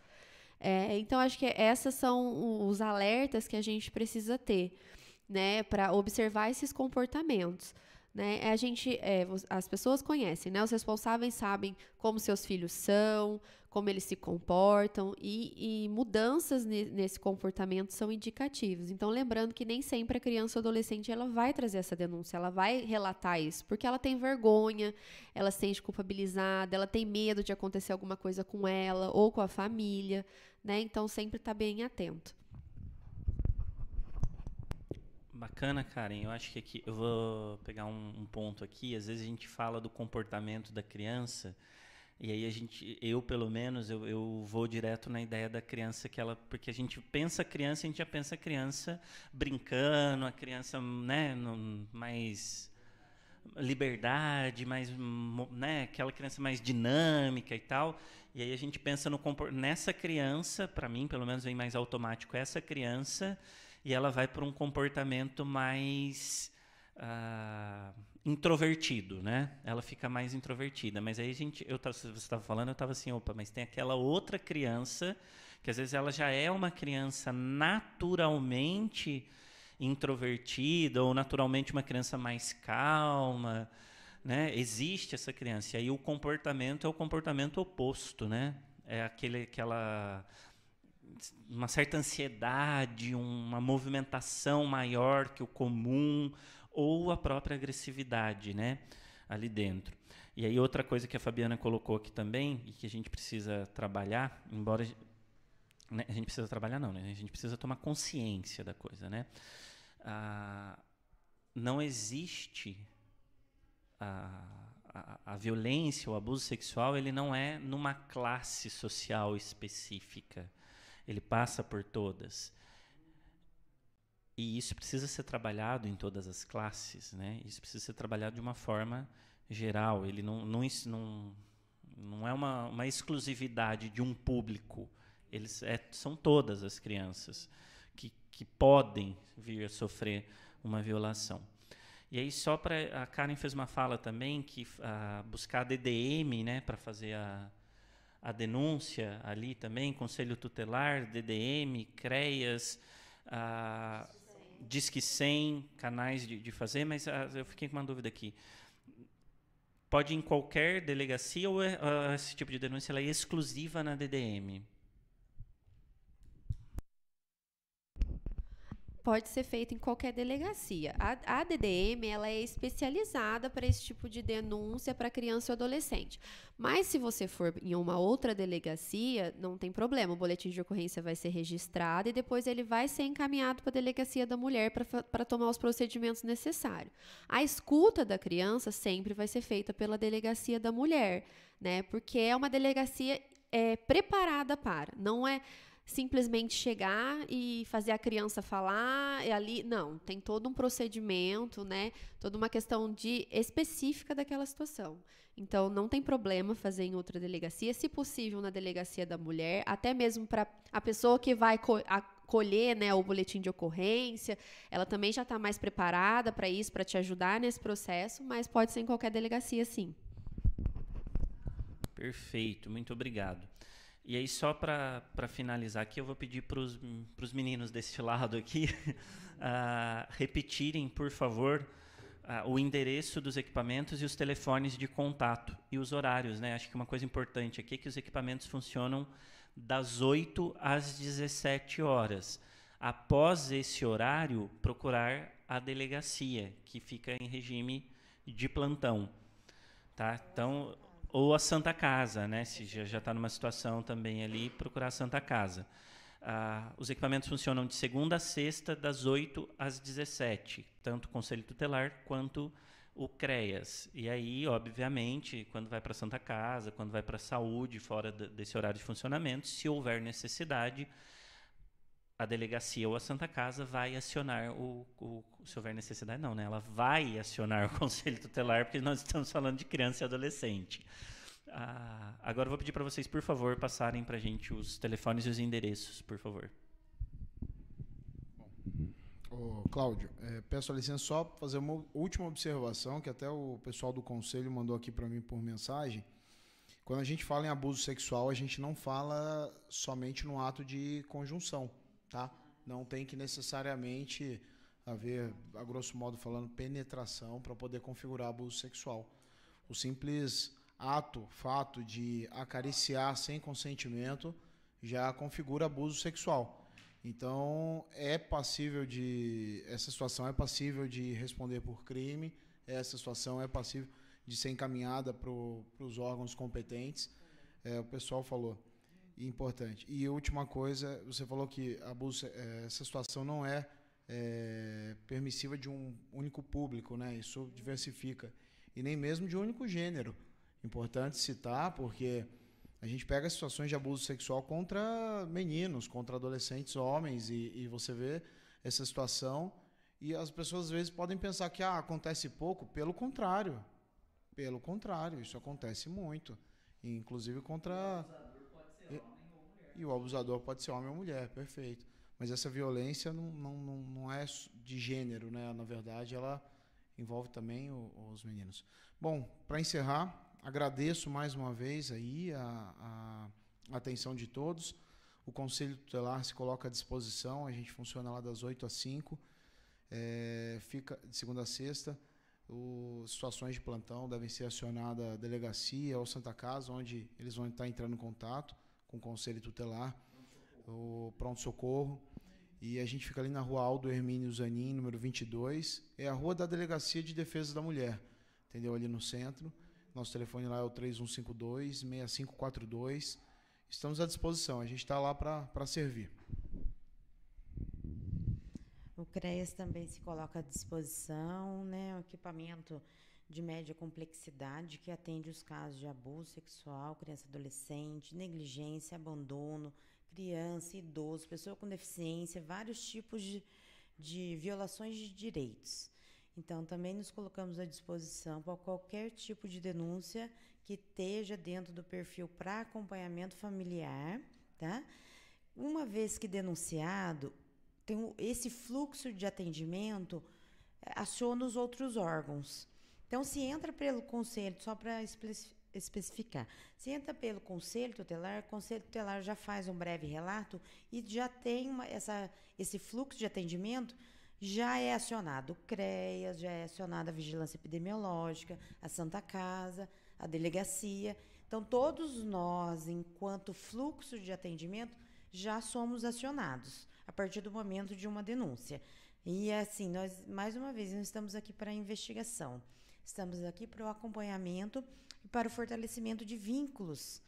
Speaker 3: Então, acho que esses são os alertas que a gente precisa ter, né, para observar esses comportamentos. Né? As pessoas conhecem, né? Os responsáveis sabem como seus filhos são, como eles se comportam, e mudanças nesse comportamento são indicativos. Então, lembrando que nem sempre a criança ou adolescente ela vai trazer essa denúncia, ela vai relatar isso, porque ela tem vergonha, ela se sente culpabilizada, ela tem medo de acontecer alguma coisa com ela ou com a família, né? Então, sempre está bem atento.
Speaker 2: Bacana, Karen. Eu acho que aqui eu vou pegar um ponto aqui. Às vezes a gente fala do comportamento da criança e aí eu pelo menos, eu vou direto na ideia da criança porque a gente pensa criança, a gente já pensa a criança brincando, a criança, né, mais liberdade, mais, né, aquela criança mais dinâmica e tal. E aí a gente pensa nessa criança, para mim, pelo menos vem mais automático essa criança. E ela vai para um comportamento mais introvertido, né? Ela fica mais introvertida. Mas aí você estava falando, eu estava assim, opa, mas tem aquela outra criança que às vezes ela já é uma criança naturalmente introvertida ou naturalmente uma criança mais calma, né? Existe essa criança. E aí o comportamento é o comportamento oposto, né? É aquela uma certa ansiedade, uma movimentação maior que o comum, ou a própria agressividade, né, ali dentro. E aí outra coisa que a Fabiana colocou aqui também, e que a gente precisa trabalhar, embora... Né, a gente precisa trabalhar não, né, a gente precisa tomar consciência da coisa, né? Não existe... A violência, o abuso sexual, ele não é numa classe social específica. Ele passa por todas. E isso precisa ser trabalhado em todas as classes, né? Isso precisa ser trabalhado de uma forma geral. Ele não é uma exclusividade de um público. São todas as crianças que podem vir a sofrer uma violação. E aí, a Karen fez uma fala também que buscar a DDM, né, para fazer a denúncia ali também, Conselho Tutelar, DDM, CREAS, Disque 100, canais de fazer, mas eu fiquei com uma dúvida aqui. Pode ir em qualquer delegacia ou esse tipo de denúncia ela é exclusiva na DDM?
Speaker 3: Pode ser feito em qualquer delegacia. A DDM ela é especializada para esse tipo de denúncia para criança ou adolescente. Mas se você for em uma outra delegacia, não tem problema. O boletim de ocorrência vai ser registrado e depois ele vai ser encaminhado para a delegacia da mulher para tomar os procedimentos necessários. A escuta da criança sempre vai ser feita pela delegacia da mulher, né? Porque é uma delegacia preparada para. Não é simplesmente chegar e fazer a criança falar ali, não, tem todo um procedimento, né, toda uma questão específica daquela situação. Então, não tem problema fazer em outra delegacia, se possível na delegacia da mulher, até mesmo para a pessoa que vai colher, né, o boletim de ocorrência, ela também já está mais preparada para isso, para te ajudar nesse processo, mas pode ser em qualquer delegacia, sim.
Speaker 2: Perfeito, muito obrigado. E aí, só para finalizar aqui, eu vou pedir para os meninos desse lado aqui repetirem, por favor, o endereço dos equipamentos e os telefones de contato e os horários, né? Acho que uma coisa importante aqui é que os equipamentos funcionam das 8 às 17 horas. Após esse horário, procurar a delegacia, que fica em regime de plantão. Tá? Então... Ou a Santa Casa, né? Se já está numa situação também ali, procurar a Santa Casa. Os equipamentos funcionam de segunda a sexta, das 8 às 17, tanto o Conselho Tutelar quanto o CREAS. E aí, obviamente, quando vai para a Santa Casa, quando vai para a saúde, fora desse horário de funcionamento, se houver necessidade, a delegacia ou a Santa Casa vai acionar se houver necessidade não, né? Ela vai acionar o Conselho Tutelar, porque nós estamos falando de criança e adolescente. Agora eu vou pedir para vocês, por favor, passarem para a gente os telefones e os endereços, por favor.
Speaker 5: Cláudio, peço a licença só para fazer uma última observação, que até o pessoal do Conselho mandou aqui para mim por mensagem. Quando a gente fala em abuso sexual, a gente não fala somente no ato de conjunção, tá? Não tem que necessariamente haver, a grosso modo falando, penetração para poder configurar abuso sexual. O simples fato de acariciar sem consentimento já configura abuso sexual. Então, essa situação é passível de responder por crime, essa situação é passível de ser encaminhada para os órgãos competentes. O pessoal falou, importante. E a última coisa, você falou que essa situação não é permissiva de um único público, né? Isso diversifica. E nem mesmo de um único gênero. Importante citar, porque a gente pega situações de abuso sexual contra meninos, contra adolescentes homens, e você vê essa situação, e as pessoas às vezes podem pensar que acontece pouco. Pelo contrário, isso acontece muito, inclusive contra... E o abusador pode ser homem ou mulher, perfeito. Mas essa violência não é de gênero, né? Na verdade, ela envolve também os meninos. Bom, para encerrar, agradeço mais uma vez aí a atenção de todos. O Conselho Tutelar se coloca à disposição, a gente funciona lá das 8 às 5, fica de segunda a sexta. Situações de plantão devem ser acionadas à delegacia ou Santa Casa, onde eles vão estar entrando em contato com o Conselho Tutelar, o pronto-socorro. E a gente fica ali na rua Aldo Hermínio Zanin, número 22. É a rua da Delegacia de Defesa da Mulher, entendeu? Ali no centro. Nosso telefone lá é o 3152-6542. Estamos à disposição, a gente está lá para servir.
Speaker 4: O CREAS também se coloca à disposição, né? Um equipamento de média complexidade que atende os casos de abuso sexual, criança e adolescente, negligência, abandono, criança, idoso, pessoa com deficiência, vários tipos de violações de direitos. Então, também nos colocamos à disposição para qualquer tipo de denúncia que esteja dentro do perfil para acompanhamento familiar, tá? Uma vez que denunciado, tem esse fluxo de atendimento aciona os outros órgãos. Então, se entra pelo conselho, só para especificar, se entra pelo Conselho Tutelar, o Conselho Tutelar já faz um breve relato e já tem esse fluxo de atendimento, já é acionado o CREAS, já é acionada a Vigilância Epidemiológica, a Santa Casa, a Delegacia. Então, todos nós, enquanto fluxo de atendimento, já somos acionados a partir do momento de uma denúncia. E, assim, nós, mais uma vez, não estamos aqui para a investigação. Estamos aqui para o acompanhamento e para o fortalecimento de vínculos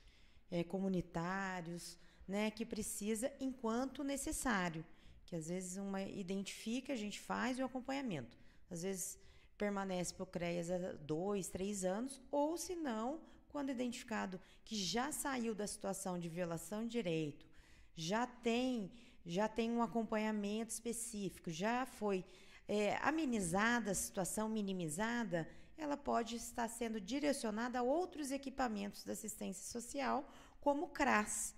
Speaker 4: comunitários, né, que precisa enquanto necessário. Que às vezes identifica, a gente faz o acompanhamento. Às vezes permanece para o CREAS há 2, 3 anos, ou se não, quando identificado que já saiu da situação de violação de direito, já tem um acompanhamento específico, já foi amenizada a situação, minimizada, ela pode estar sendo direcionada a outros equipamentos da assistência social, como o CRAS,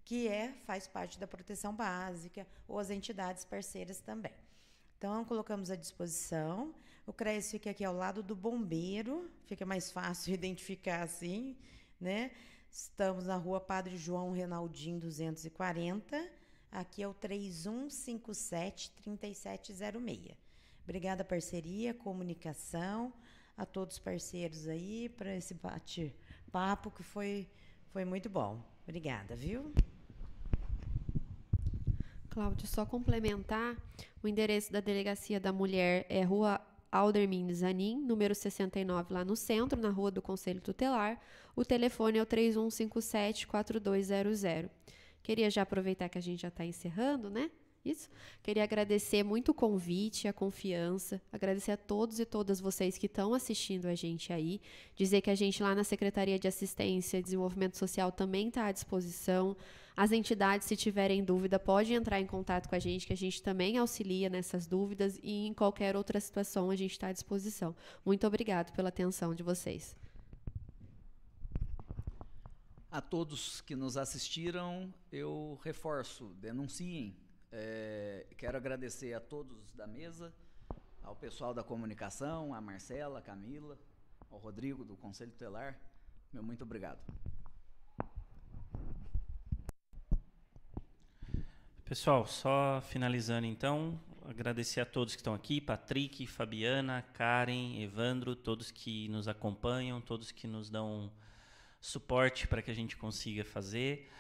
Speaker 4: que faz parte da proteção básica, ou as entidades parceiras também. Então, colocamos à disposição. O CREAS fica aqui ao lado do bombeiro, fica mais fácil identificar assim, né? Estamos na rua Padre João Renaldinho 240, aqui é o 3157-3706. Obrigada, parceria, comunicação, a todos os parceiros aí, para esse bate-papo que foi muito bom. Obrigada, viu?
Speaker 3: Cláudio, só complementar, o endereço da Delegacia da Mulher é Rua Aldermin Zanin, número 69, lá no centro, na Rua do Conselho Tutelar. O telefone é o 3157-4200. Queria já aproveitar que a gente já está encerrando, né? Isso. Queria agradecer muito o convite, a confiança, agradecer a todos e todas vocês que estão assistindo a gente aí, dizer que a gente lá na Secretaria de Assistência e Desenvolvimento Social também está à disposição. As entidades, se tiverem dúvida, podem entrar em contato com a gente, que a gente também auxilia nessas dúvidas e em qualquer outra situação a gente está à disposição. Muito obrigado pela atenção de vocês.
Speaker 6: A todos que nos assistiram, eu reforço, denunciem. Quero agradecer a todos da mesa, ao pessoal da comunicação, a Marcela, a Camila, ao Rodrigo do Conselho Tutelar. Meu muito obrigado.
Speaker 2: Pessoal, só finalizando então, agradecer a todos que estão aqui, Patrick, Fabiana, Karen, Evandro, todos que nos acompanham, todos que nos dão suporte para que a gente consiga fazer.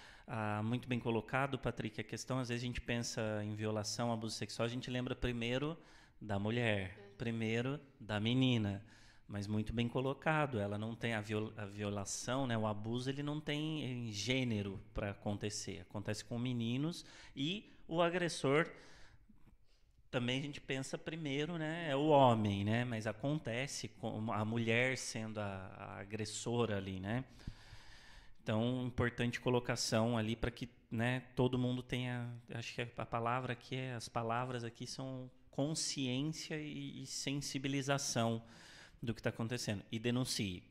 Speaker 2: Muito bem colocado, Patrick, a questão, às vezes a gente pensa em violação, abuso sexual, a gente lembra primeiro da mulher, primeiro da menina, mas muito bem colocado, ela não tem a violação, né, o abuso, ele não tem gênero para acontecer, acontece com meninos, e o agressor, também a gente pensa primeiro, né, é o homem, né, mas acontece com a mulher sendo a agressora ali, né. Então, importante colocação ali para que, né, todo mundo tenha, acho que a palavra aqui as palavras aqui são consciência e sensibilização do que está acontecendo. E denuncie.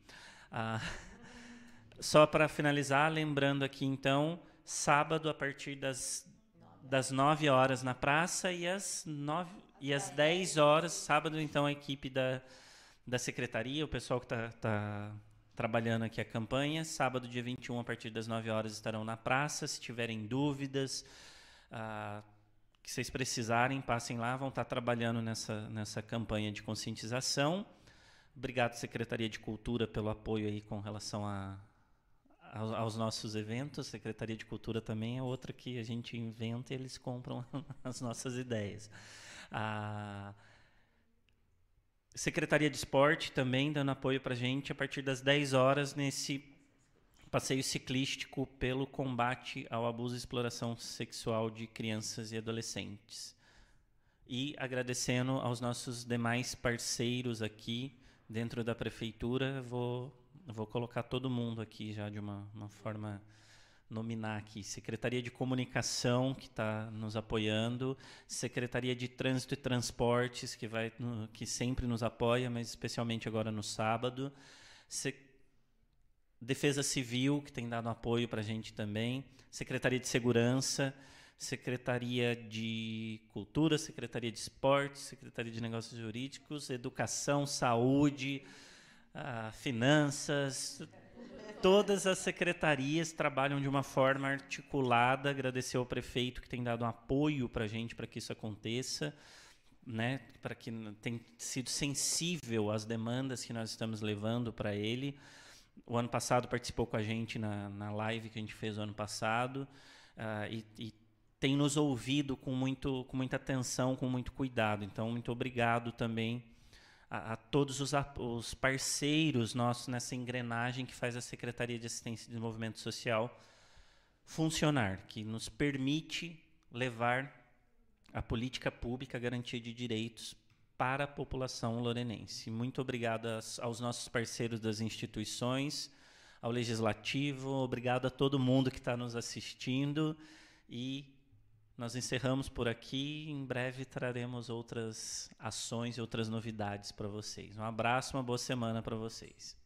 Speaker 2: Só para finalizar, lembrando aqui então, sábado a partir das 9 horas na praça e às 10 horas, sábado então a equipe da secretaria, o pessoal que está trabalhando aqui a campanha. Sábado, dia 21, a partir das 9 horas, estarão na praça. Se tiverem dúvidas, que vocês precisarem, passem lá, vão estar trabalhando nessa campanha de conscientização. Obrigado, Secretaria de Cultura, pelo apoio aí com relação aos nossos eventos. Secretaria de Cultura também é outra que a gente inventa e eles compram as nossas ideias. Secretaria de Esporte também dando apoio para a gente a partir das 10 horas nesse passeio ciclístico pelo combate ao abuso e exploração sexual de crianças e adolescentes. E agradecendo aos nossos demais parceiros aqui dentro da prefeitura, vou colocar todo mundo aqui já de uma forma nominar aqui, Secretaria de Comunicação, que está nos apoiando, Secretaria de Trânsito e Transportes, que sempre nos apoia, mas especialmente agora no sábado, Defesa Civil, que tem dado apoio para a gente também, Secretaria de Segurança, Secretaria de Cultura, Secretaria de Esportes, Secretaria de Negócios Jurídicos, Educação, Saúde, Finanças. Todas as secretarias trabalham de uma forma articulada. Agradecer ao prefeito que tem dado um apoio para a gente para que isso aconteça, né? Para que tenha sido sensível às demandas que nós estamos levando para ele. O ano passado participou com a gente na live que a gente fez o ano passado e tem nos ouvido com muita atenção, com muito cuidado. Então, muito obrigado também a todos os parceiros nossos nessa engrenagem que faz a Secretaria de Assistência e Desenvolvimento Social funcionar, que nos permite levar a política pública, a garantia de direitos para a população lorenense. Muito obrigado aos nossos parceiros das instituições, ao Legislativo, obrigado a todo mundo que está nos assistindo e nós encerramos por aqui. Em breve traremos outras ações e outras novidades para vocês. Um abraço, uma boa semana para vocês.